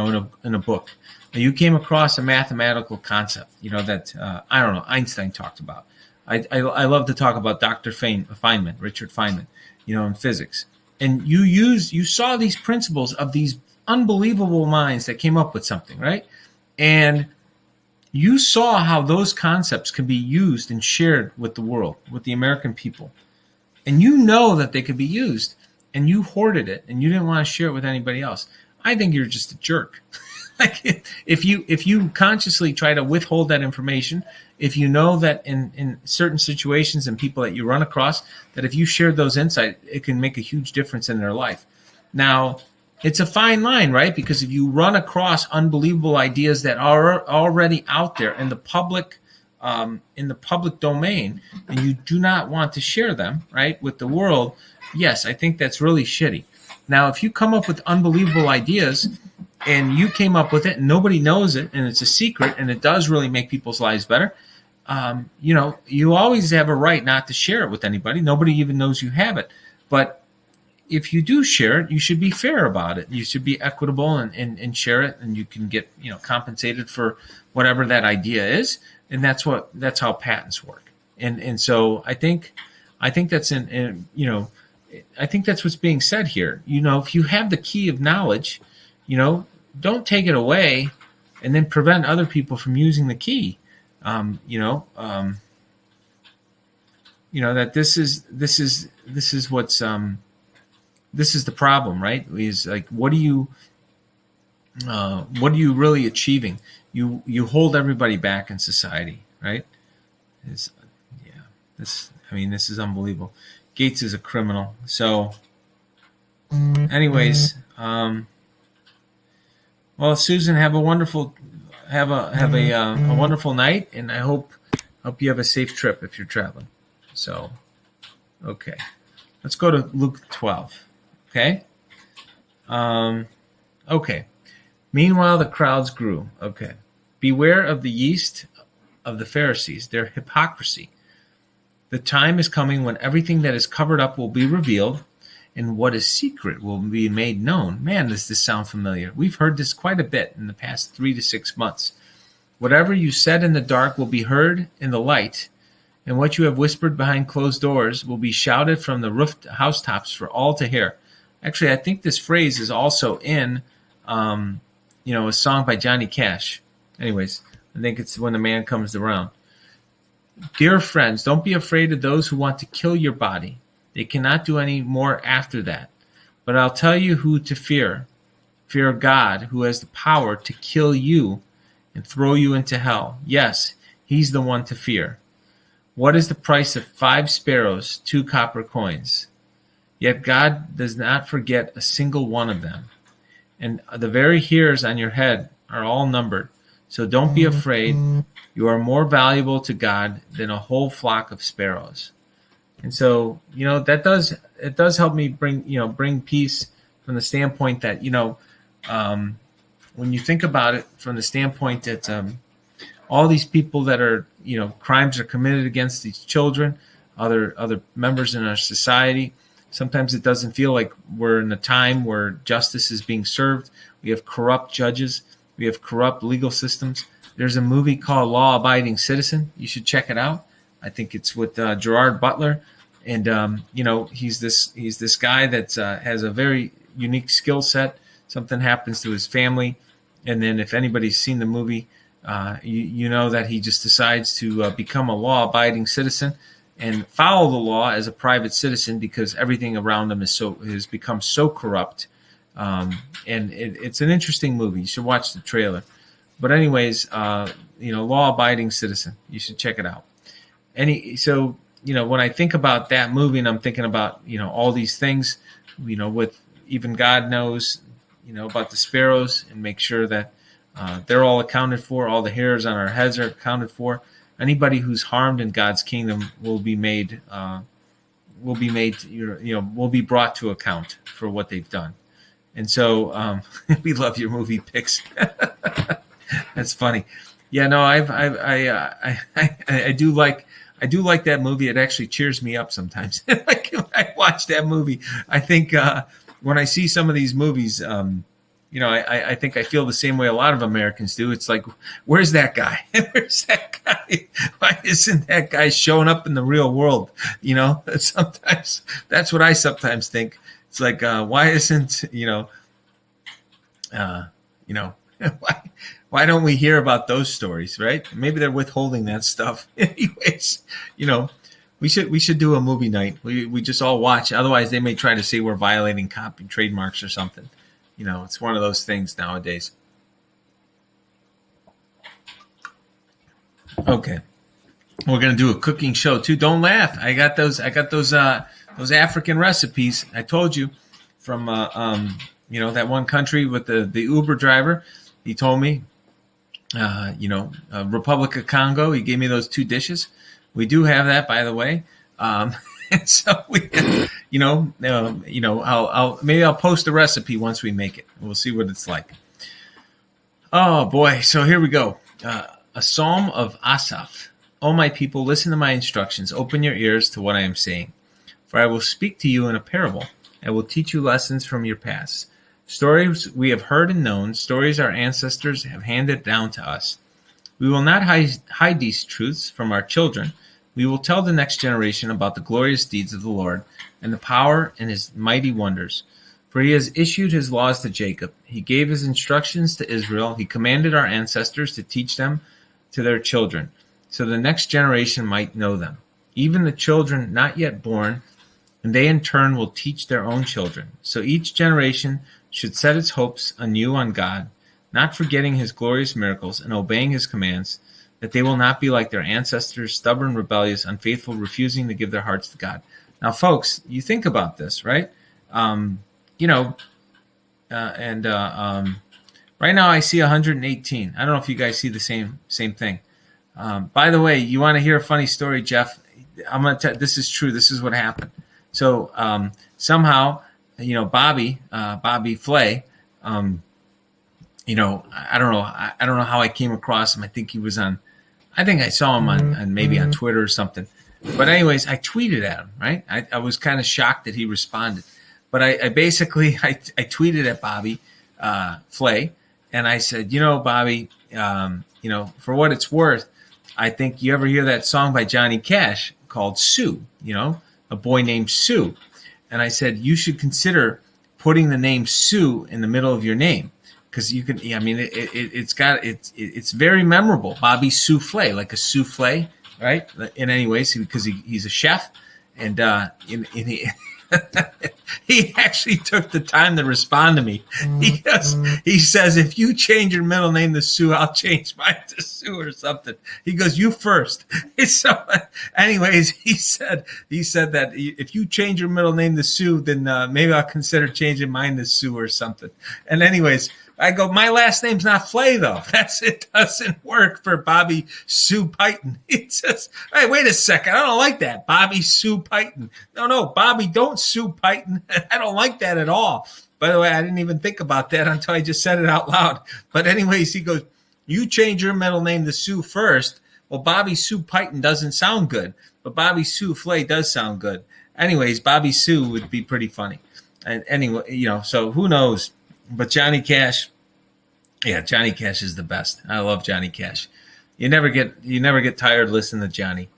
a book. You came across a mathematical concept, that Einstein talked about. I love to talk about Dr. Feynman, Richard Feynman, in physics. And you saw these principles of these unbelievable minds that came up with something, right? And you saw how those concepts can be used and shared with the world, with the American people. And you know that they could be used, and you hoarded it, and you didn't want to share it with anybody else. I think you're just a jerk. Like if you consciously try to withhold that information, if you know that in certain situations and people that you run across, that if you shared those insights, it can make a huge difference in their life. Now, it's a fine line, right? Because if you run across unbelievable ideas that are already out there in the public domain, and you do not want to share them, right, with the world, yes, I think that's really shitty. Now, if you come up with unbelievable ideas and you came up with it and nobody knows it and it's a secret and it does really make people's lives better, you always have a right not to share it with anybody. Nobody even knows you have it. But if you do share it, you should be fair about it. You should be equitable and share it, and you can get compensated for whatever that idea is. And that's how patents work. And so I think that's I think that's what's being said here. If you have the key of knowledge, don't take it away and then prevent other people from using the key. That this is what's this is the problem, right? Is like, what are you really achieving? You hold everybody back in society, right? This is unbelievable. Gates is a criminal. So, anyways, well, Susan, have a wonderful wonderful night, and I hope you have a safe trip if you're traveling. So, okay, let's go to Luke 12. Okay. Okay. Meanwhile, the crowds grew. Okay. Beware of the yeast of the Pharisees, their hypocrisy. The time is coming when everything that is covered up will be revealed, and what is secret will be made known. Man, does this sound familiar? We've heard this quite a bit in the past 3 to 6 months. Whatever you said in the dark will be heard in the light, and what you have whispered behind closed doors will be shouted from the housetops for all to hear. Actually, I think this phrase is also in, a song by Johnny Cash. Anyways, I think it's When the Man Comes Around. Dear friends, don't be afraid of those who want to kill your body. They cannot do any more after that. But I'll tell you who to fear. Fear God, who has the power to kill you and throw you into hell. Yes, he's the one to fear. What is the price of 5 sparrows, 2 copper coins? Yet God does not forget a single one of them. And the very hairs on your head are all numbered. So don't be afraid. You are more valuable to God than a whole flock of sparrows. And so, it does help me bring peace from the standpoint that, when you think about it from the standpoint that all these people that are, crimes are committed against these children, other members in our society. Sometimes it doesn't feel like we're in a time where justice is being served. We have corrupt judges. We have corrupt legal systems. There's a movie called Law Abiding Citizen. You should check it out. I think it's with Gerard Butler. And, he's this guy that has a very unique skill set. Something happens to his family. And then if anybody's seen the movie, you know that he just decides to become a law-abiding citizen and follow the law as a private citizen because everything around him has become so corrupt. And it's an interesting movie. You should watch the trailer. But anyways, law-abiding citizen. You should check it out. When I think about that movie and I'm thinking about, all these things, with even God knows, about the sparrows and make sure that they're all accounted for. All the hairs on our heads are accounted for. Anybody who's harmed in God's kingdom will be brought to account for what they've done. And so we love your movie picks. That's funny. Yeah, no, I do like that movie. It actually cheers me up sometimes. Like when I watch that movie, I think when I see some of these movies, I think I feel the same way a lot of Americans do. It's like, where's that guy? Where's that guy? Why isn't that guy showing up in the real world? Sometimes that's what I sometimes think. It's like, why isn't, why don't we hear about those stories, right? Maybe they're withholding that stuff. Anyways, we should do a movie night. We just all watch. Otherwise, they may try to say we're violating copy trademarks or something. It's one of those things nowadays. Okay, we're gonna do a cooking show too. Don't laugh. I got those African recipes. I told you from that one country with the Uber driver. He told me, Republic of Congo. He gave me those 2 dishes. We do have that, by the way. And so I'll post a recipe once we make it. We'll see what it's like. Oh boy! So here we go. A Psalm of Assaf. O my people, listen to my instructions. Open your ears to what I am saying. For I will speak to you in a parable. I will teach you lessons from your past. Stories we have heard and known, stories our ancestors have handed down to us. We will not hide these truths from our children. We will tell the next generation about the glorious deeds of the Lord and the power and his mighty wonders. For he has issued his laws to Jacob. He gave his instructions to Israel. He commanded our ancestors to teach them to their children, so the next generation might know them, even the children not yet born, and they in turn will teach their own children. So each generation should set its hopes anew on God, not forgetting his glorious miracles and obeying his commands, that they will not be like their ancestors, stubborn, rebellious, unfaithful, refusing to give their hearts to God. Now, folks, you think about this, right? Right now I see 118. I don't know if you guys see the same thing. By the way, you want to hear a funny story, Jeff? I'm going to tell. This is true. This is what happened. So somehow, Bobby Flay, I don't know how I came across him. I think I saw him on maybe on Twitter or something. But anyways, I tweeted at him, right? I was kind of shocked that he responded. But I basically tweeted at Bobby Flay, and I said, Bobby, for what it's worth, I think you ever hear that song by Johnny Cash called Sue, a boy named Sue. And I said, you should consider putting the name Sue in the middle of your name. Because you can, it's very memorable. Bobby Souffle, like a souffle, right? In any ways, because he's a chef, and he actually took the time to respond to me. He says, if you change your middle name to Sue, I'll change mine to Sue or something. He goes, you first. So, anyways, he said that if you change your middle name to Sue, then maybe I'll consider changing mine to Sue or something. And anyways, I go, my last name's not Flay, though. It doesn't work for Bobby Sue Python. He says, hey, wait a second. I don't like that. Bobby Sue Python. No, Bobby, don't sue Python. I don't like that at all. By the way, I didn't even think about that until I just said it out loud. But anyways, he goes, you change your middle name to Sue first. Well, Bobby Sue Python doesn't sound good, but Bobby Sue Flay does sound good. Anyways, Bobby Sue would be pretty funny. And anyway, so who knows? But Johnny Cash is the best. I love Johnny Cash. You never get tired listening to Johnny.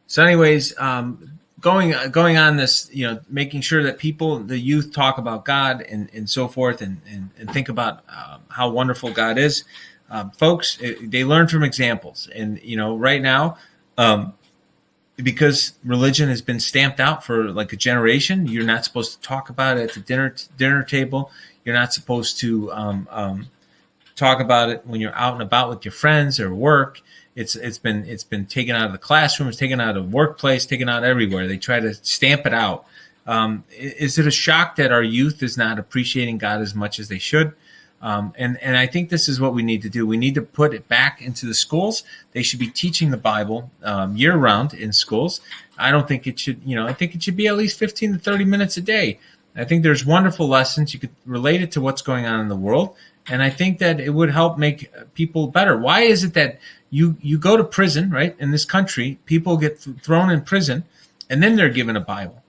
So anyways, going on this, making sure that the youth talk about God and so forth and think about how wonderful God is. Folks, they learn from examples. And, right now, because religion has been stamped out for like a generation, you're not supposed to talk about it at the dinner table. You're not supposed to talk about it when you're out and about with your friends or work. It's been taken out of the classroom, it's taken out of the workplace, taken out everywhere. They try to stamp it out. Is it a shock that our youth is not appreciating God as much as they should? And I think this is what we need to do. We need to put it back into the schools. They should be teaching the Bible year round in schools. I don't think it should, I think it should be at least 15 to 30 minutes a day. I think there's wonderful lessons. You could relate it to what's going on in the world. And I think that it would help make people better. Why is it that you go to prison, right? In this country, people get thrown in prison and then they're given a Bible.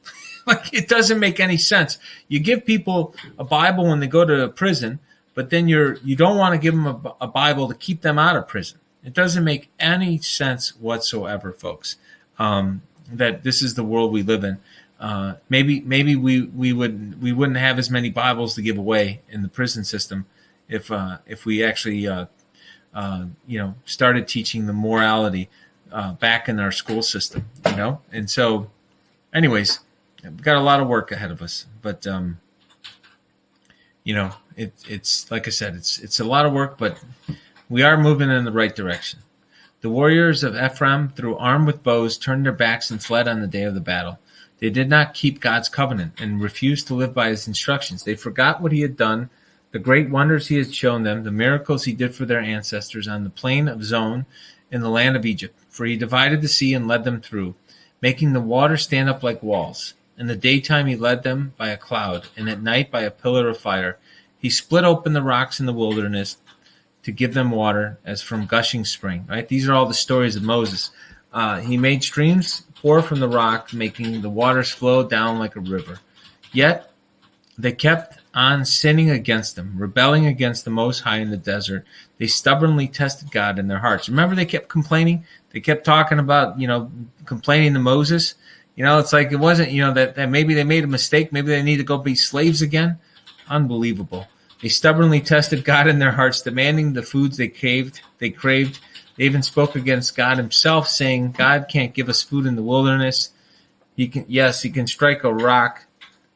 Like, it doesn't make any sense. You give people a Bible when they go to prison, but then you don't want to give them a Bible to keep them out of prison. It doesn't make any sense whatsoever, folks, that this is the world we live in. Maybe we wouldn't have as many Bibles to give away in the prison system if we actually started teaching the morality back in our school system, And so, anyways, we've got a lot of work ahead of us, but it's like I said, it's a lot of work, but we are moving in the right direction. The warriors of Ephraim, though armed with bows, turned their backs and fled on the day of the battle. They did not keep God's covenant and refused to live by his instructions. They forgot what he had done, the great wonders he had shown them, the miracles he did for their ancestors on the plain of Zon in the land of Egypt. For he divided the sea and led them through, making the water stand up like walls. In the daytime he led them by a cloud, and at night by a pillar of fire. He split open the rocks in the wilderness to give them water as from gushing spring. Right? These are all the stories of Moses. He made streams pour from the rock, making the waters flow down like a river. Yet they kept on sinning against him, rebelling against the Most High in the desert. They stubbornly tested God in their hearts. Remember, they kept complaining. They kept talking about, complaining to Moses. It's like it wasn't, that maybe they made a mistake. Maybe they need to go be slaves again. Unbelievable. They stubbornly tested God in their hearts, demanding the foods they craved. They even spoke against God himself, saying, God can't give us food in the wilderness. He can strike a rock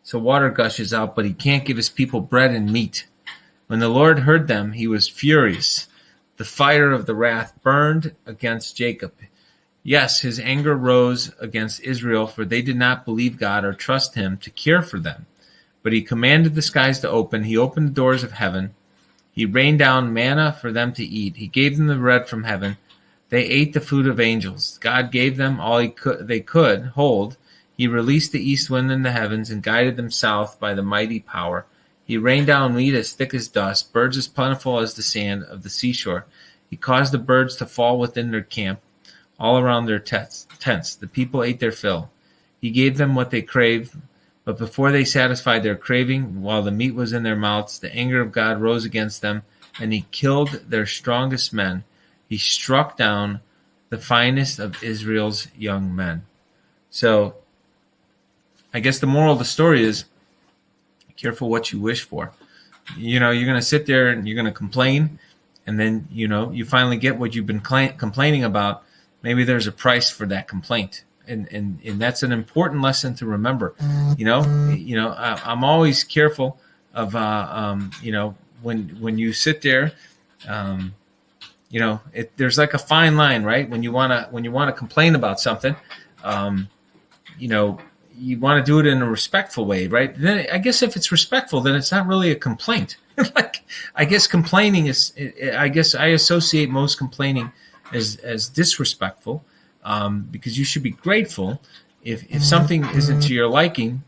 so water gushes out, but he can't give his people bread and meat. When the Lord heard them, he was furious. The fire of the wrath burned against Jacob. Yes, his anger rose against Israel, for they did not believe God or trust him to care for them. But he commanded the skies to open. He opened the doors of heaven. He rained down manna for them to eat. He gave them the bread from heaven. They ate the food of angels. God gave them all they could hold. He released the east wind in the heavens and guided them south by the mighty power. He rained down meat as thick as dust, birds as plentiful as the sand of the seashore. He caused the birds to fall within their camp, all around their tents. The people ate their fill. He gave them what they craved, but before they satisfied their craving, while the meat was in their mouths, the anger of God rose against them, and he killed their strongest men. He struck down the finest of Israel's young men. So, I guess the moral of the story is, careful what you wish for. You're going to sit there and you're going to complain, and then, you finally get what you've been complaining about. Maybe there's a price for that complaint. And that's an important lesson to remember. I'm always careful of, when you sit there, there's like a fine line, right? When you want to complain about something, you want to do it in a respectful way, right? Then I guess if it's respectful, then it's not really a complaint. I guess complaining is, I guess I associate most complaining as disrespectful, because you should be grateful. If something isn't to your liking,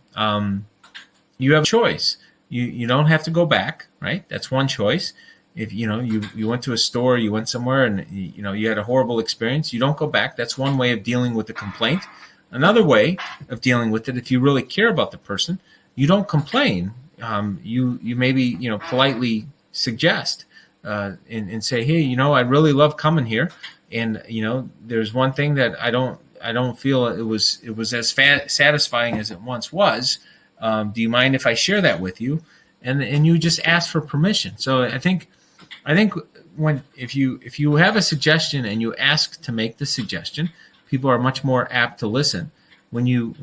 you have a choice. You don't have to go back, right? That's one choice. If you went to a store, you went somewhere, and you had a horrible experience, you don't go back. That's one way of dealing with the complaint. Another way of dealing with it, if you really care about the person, you don't complain. You maybe politely suggest and say, hey, I really love coming here, and there's one thing that I don't feel it was as satisfying as it once was. Do you mind if I share that with you? And you just ask for permission. So I think if you have a suggestion and you ask to make the suggestion, people are much more apt to listen. When you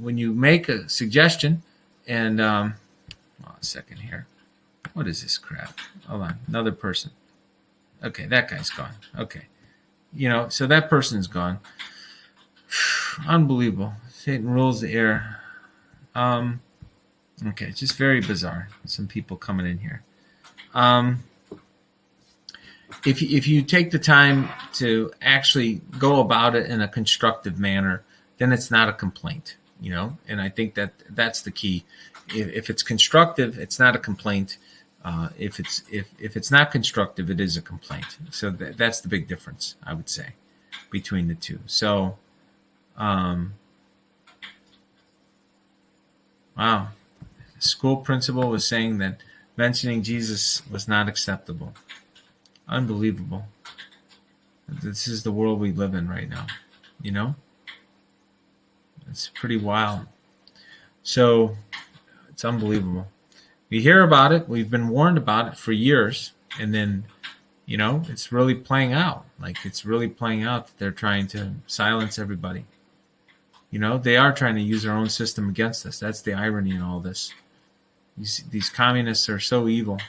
make a suggestion, and a second here, what is this crap? Hold on, another person. Okay, that guy's gone. Okay, so that person's gone. Unbelievable. Satan rules the air. Okay, just very bizarre. Some people coming in here. If you take the time to actually go about it in a constructive manner, then it's not a complaint, And I think that's the key. If it's constructive, it's not a complaint. If it's not constructive, it is a complaint. So that's the big difference, I would say, between the two. So, wow. The school principal was saying that mentioning Jesus was not acceptable. Unbelievable. This is the world we live in right now, It's pretty wild. So it's unbelievable. We hear about it. We've been warned about it for years. And then, it's really playing out. It's really playing out that they're trying to silence everybody. They are trying to use their own system against us. That's the irony in all this. These communists are so evil.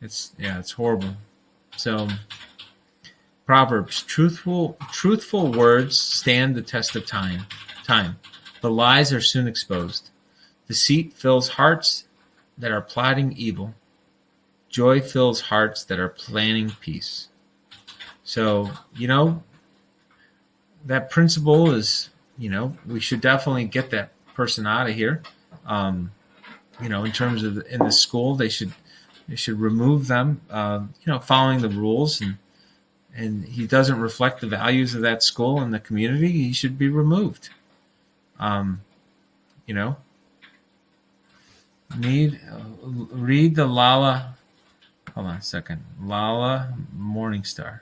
It's horrible. So, Proverbs, truthful words stand the test of time, but lies are soon exposed. Deceit fills hearts that are plotting evil. Joy fills hearts that are planning peace. So, that principle is, we should definitely get that person out of here. In terms of in the school, they should remove them, following the rules, and and he doesn't reflect the values of that school and the community, he should be removed. You know, read the Lala. Hold on a second. Lala Morningstar.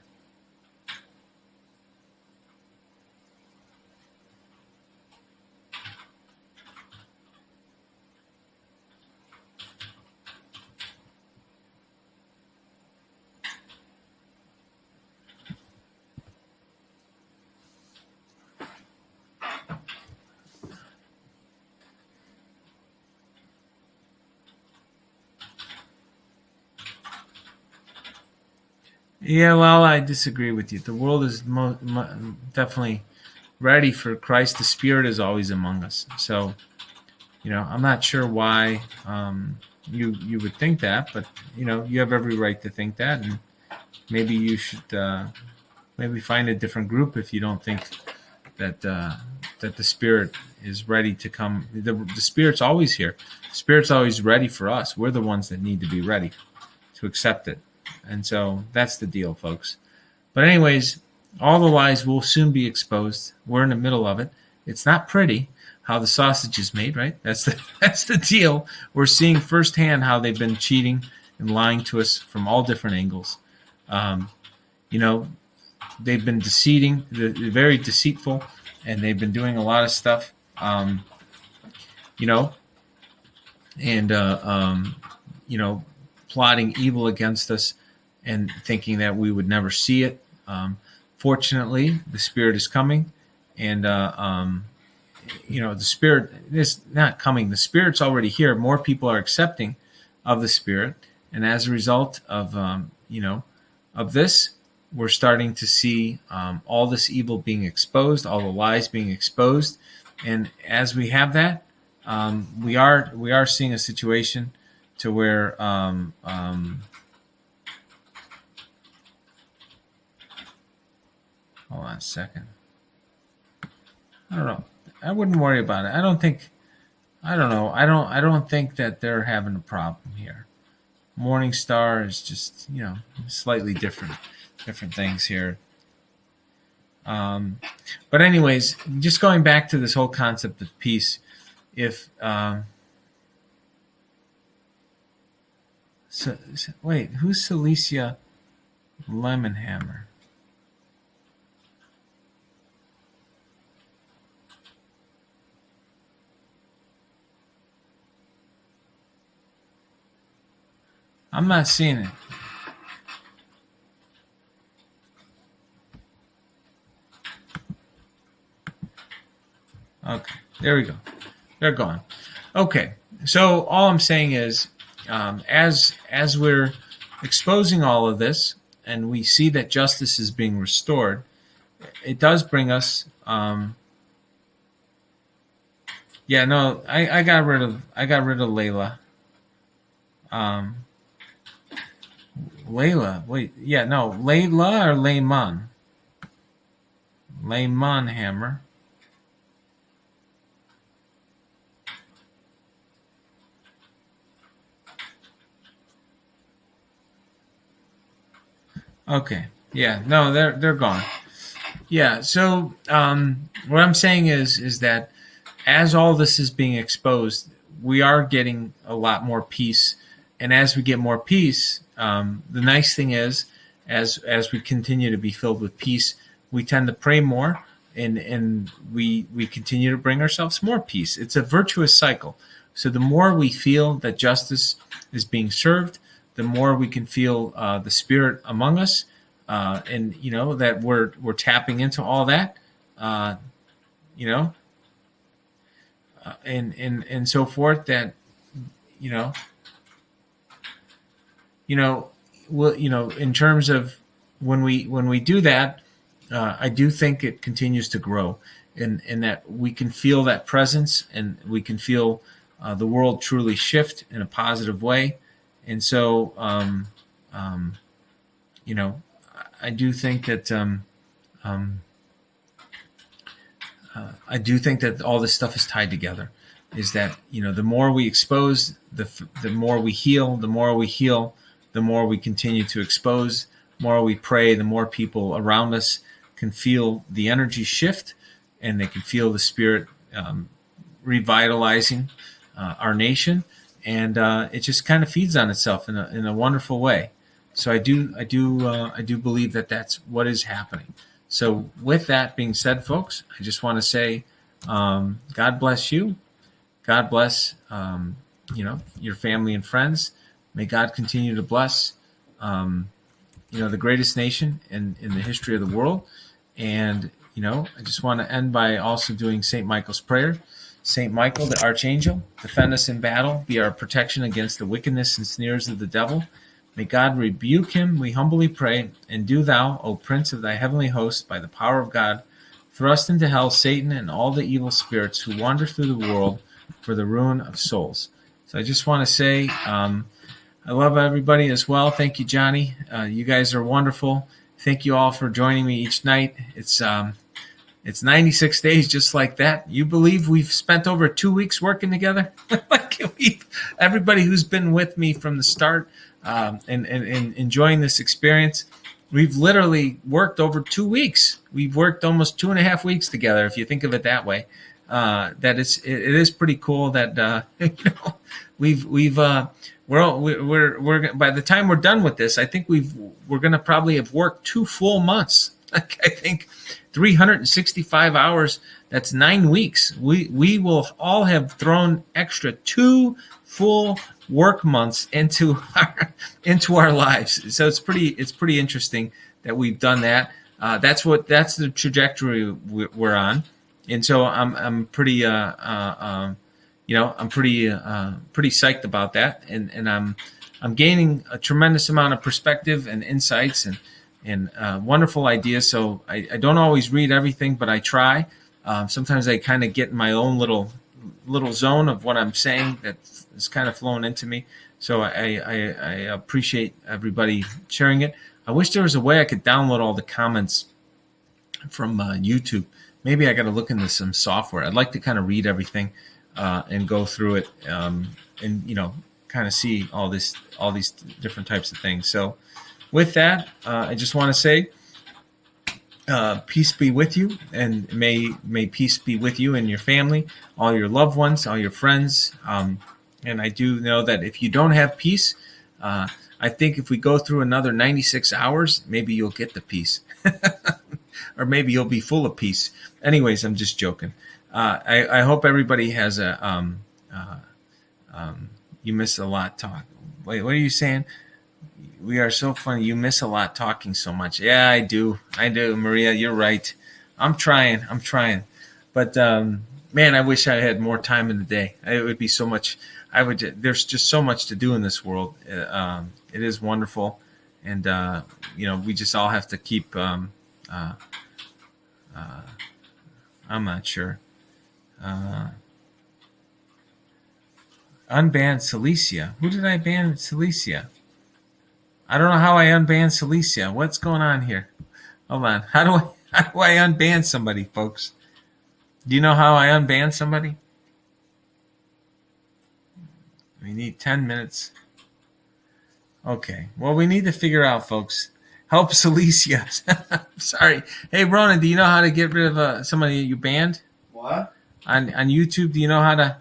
Yeah, well, I disagree with you. The world is definitely ready for Christ. The Spirit is always among us. So, I'm not sure why you would think that, but you have every right to think that, and maybe you should maybe find a different group if you don't think that that the Spirit is ready to come. The Spirit's always here. The Spirit's always ready for us. We're the ones that need to be ready to accept it. And so that's the deal, folks. But anyways, all the lies will soon be exposed. We're in the middle of it. It's not pretty how the sausage is made, right? That's the deal. We're seeing firsthand how they've been cheating and lying to us from all different angles. They've been deceiving, they're very deceitful, and they've been doing a lot of stuff, plotting evil against us and thinking that we would never see it. Fortunately, the Spirit is coming, and the Spirit is not coming. The Spirit's already here. More people are accepting of the Spirit, and as a result of of this, we're starting to see all this evil being exposed, all the lies being exposed, and as we have that, we are seeing a situation to where hold on a second. I don't know. I wouldn't worry about it. I don't think that they're having a problem here. Morningstar is just, slightly different things here. But anyways, just going back to this whole concept of peace, if wait, who's Celicia Lemonhammer? I'm not seeing it. Okay, there we go. They're gone. Okay, so all I'm saying is, as we're exposing all of this, and we see that justice is being restored, it does bring us. I got rid of Layla. Layla, wait, yeah, no, Layla or Layman? Layman Hammer. Okay, yeah, no, they're gone. Yeah, so what I'm saying is that as all this is being exposed, we are getting a lot more peace, and as we get more peace, the nice thing is, as we continue to be filled with peace, we tend to pray more, and we continue to bring ourselves more peace. It's a virtuous cycle. So the more we feel that justice is being served, the more we can feel the Spirit among us, and that we're tapping into all that, and so forth. That in terms of when we do that, I do think it continues to grow, and that we can feel that presence, and we can feel the world truly shift in a positive way. And so, I do think that all this stuff is tied together. Is that the more we expose, the more we heal. The more we heal, the more we continue to expose more we pray, the more people around us can feel the energy shift, and they can feel the Spirit revitalizing our nation, and it just kind of feeds on itself in a wonderful way. So I do believe that that's what is happening. So with that being said, folks, I just want to say, God bless you. God bless your family and friends. May God continue to bless the greatest nation in the history of the world. And I just want to end by also doing St. Michael's prayer. St. Michael, the archangel, defend us in battle, be our protection against the wickedness and snares of the devil. May God rebuke him, we humbly pray, and do thou, O Prince of thy heavenly host, by the power of God, thrust into hell Satan and all the evil spirits who wander through the world for the ruin of souls. So I just want to say, I love everybody as well. Thank you, Johnny. You guys are wonderful. Thank you all for joining me each night. It's 96 days just like that. You believe we've spent over 2 weeks working together? Everybody who's been with me from the start and enjoying this experience, we've literally worked over 2 weeks. We've worked almost 2.5 weeks together, if you think of it that way. It is pretty cool that we're by the time we're done with this, I think we're going to probably have worked 2 full months. I think 365 hours. That's 9 weeks. We will all have thrown extra 2 full work months into our lives. So it's pretty interesting that we've done that. That's the trajectory we're on, and so I'm pretty pretty psyched about that, and I'm gaining a tremendous amount of perspective and insights and wonderful ideas. So I don't always read everything, but I try. Sometimes I kind of get in my own little zone of what I'm saying that is kind of flowing into me. So I appreciate everybody sharing it. I wish there was a way I could download all the comments from YouTube. Maybe I got to look into some software. I'd like to kind of read everything and go through it and kind of see all these different types of things. So with that, I just want to say, peace be with you, and may peace be with you and your family, all your loved ones, all your friends. And I do know that if you don't have peace, I think if we go through another 96 hours, maybe you'll get the peace, or maybe you'll be full of peace. Anyways, I'm just joking. I hope everybody has you miss a lot talk. Wait, what are you saying? We are so funny. You miss a lot talking so much. Yeah, I do, Maria. You're right. I'm trying. But man, I wish I had more time in the day. It would be so much. There's just so much to do in this world. It is wonderful, and we just all have to keep. I'm not sure. Unban Cilicia. Who did I ban Cilicia? I don't know how I unban Cilicia. What's going on here? Hold on. How do I unban somebody, folks? Do you know how I unban somebody? We need 10 minutes. Okay. Well, we need to figure out, folks. Help Cilicia. Sorry. Hey, Ronan, do you know how to get rid of somebody you banned? What? On YouTube, do you know how to?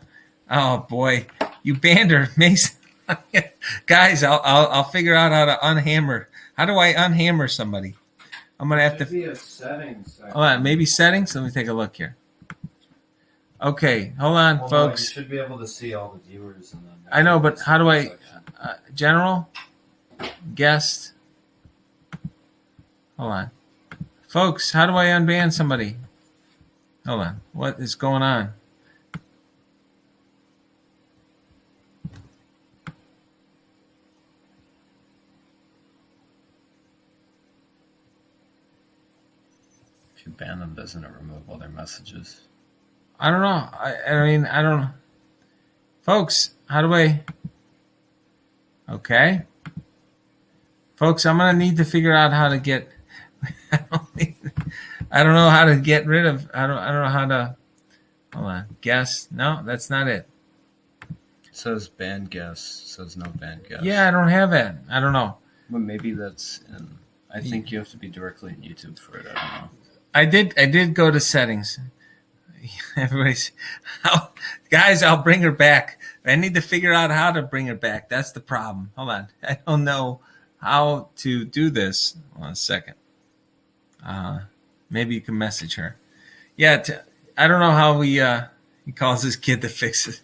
Oh boy, you banned her, Mason. Guys, I'll figure out how to unhammer. How do I unhammer somebody? I'm gonna have to. Be a settings. Hold on, maybe settings. Let me take a look here. Okay, hold on, folks. You should be able to see all the viewers. I know, but how do I? General, guest. Hold on, folks. How do I unban somebody? Hold on. What is going on? If you ban them, doesn't it remove all their messages? I don't know. I mean, I don't know. Folks, how do I? Okay. Folks, I'm going to need to figure out how to get. I don't know how to get rid of. I don't know how to. Hold on. Guess. No, that's not it. It says ban guest. It says no ban guest. Yeah, I don't have it. I don't know. Well, maybe that's in. I think you have to be directly in YouTube for it. I don't know. I did go to settings. Everybody's, guys, I'll bring her back. I need to figure out how to bring her back. That's the problem. Hold on. I don't know how to do this. 1 second. Maybe you can message her. Yeah, I don't know how he calls his kid to fix it.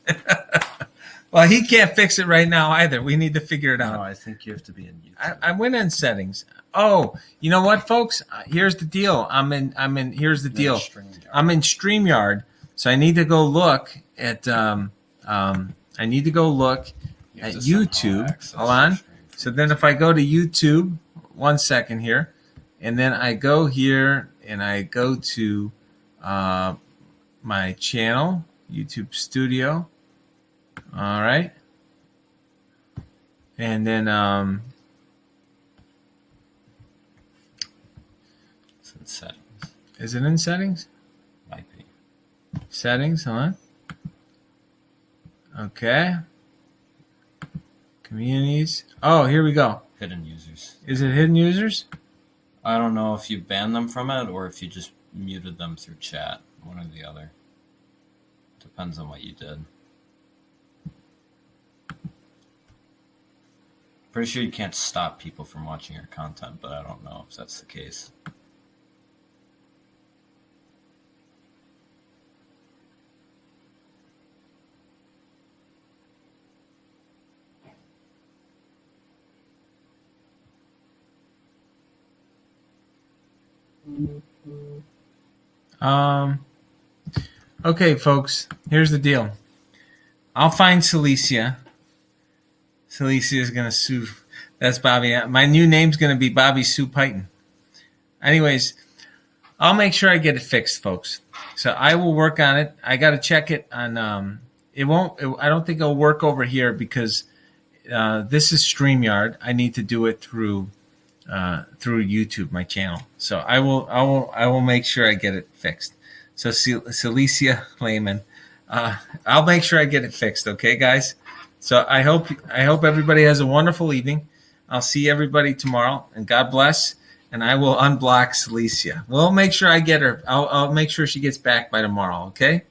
Well, he can't fix it right now either. We need to figure it out. No, I think you have to be in YouTube. I went in settings. Oh, you know what, folks? Here's the deal. Here's the deal. I'm in StreamYard, so I need to go look at YouTube. Hold on. So then if I go to YouTube, 1 second here, and then I go here and I go to my channel, YouTube Studio. All right. And then It's in settings. Is it in settings? Might be. Settings, hold on. Okay. Communities. Oh, here we go. Hidden users. Is it hidden users? I don't know if you banned them from it or if you just muted them through chat. One or the other. Depends on what you did. Pretty sure you can't stop people from watching your content, but I don't know if that's the case. Okay, folks, here's the deal. I'll find Celicia. Celicia is going to sue. That's Bobby. My new name's going to be Bobby Sue Python. Anyways, I'll make sure I get it fixed, folks. So I will work on it. I got to check it on. It won't. I don't think it'll work over here because this is StreamYard. I need to do it through YouTube, my channel. So I will make sure I get it fixed. So Celicia Lehman, I'll make sure I get it fixed. Okay, guys. So I hope everybody has a wonderful evening. I'll see everybody tomorrow, and God bless. And I will unblock Celicia. We'll make sure I get her. I'll make sure she gets back by tomorrow. Okay.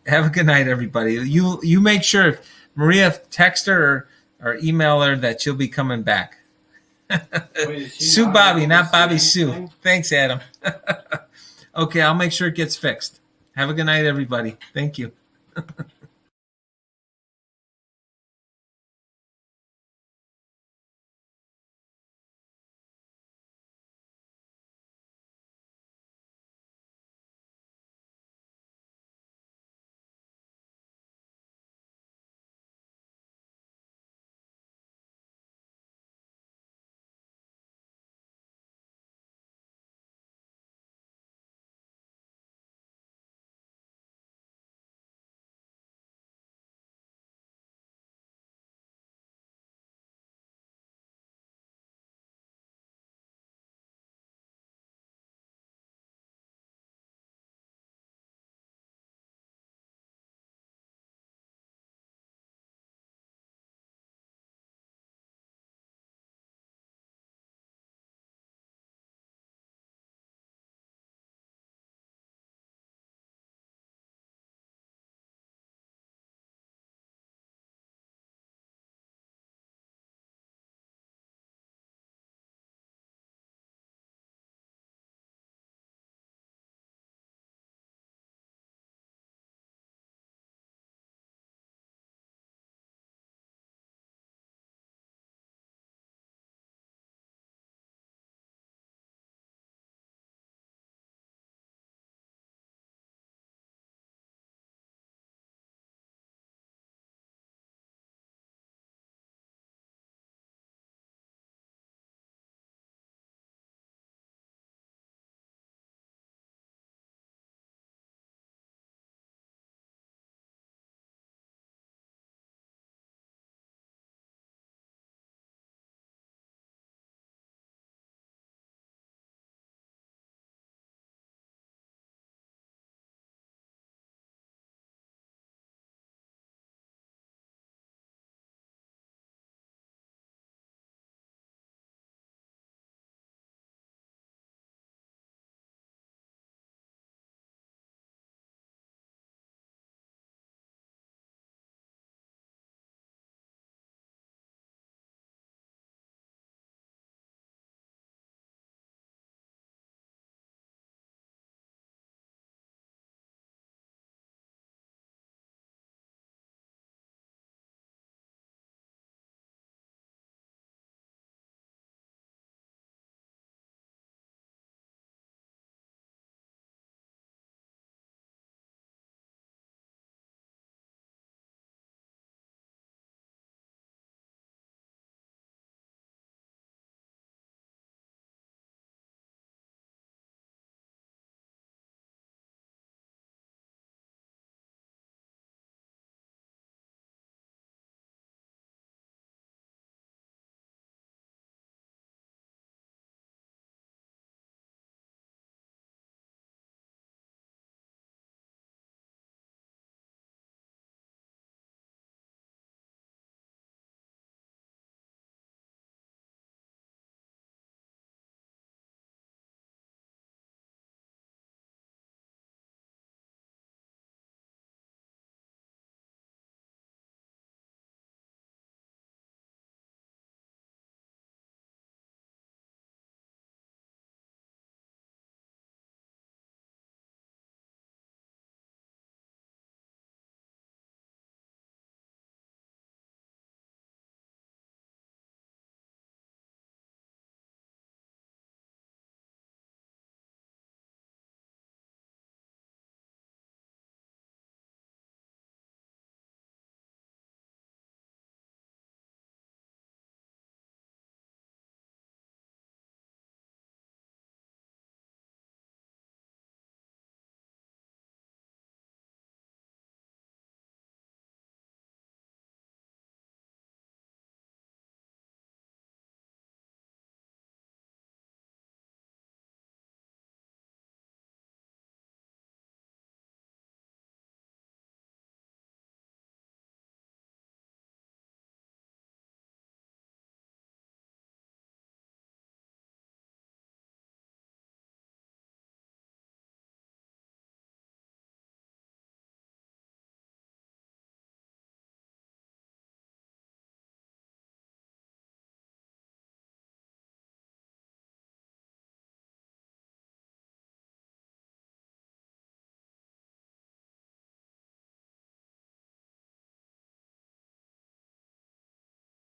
Have a good night, everybody. You make sure, Maria, text her or email her that she'll be coming back. Wait, Sue Bobby, not Bobby Sue. Thanks, Adam. Okay, I'll make sure it gets fixed. Have a good night, everybody. Thank you.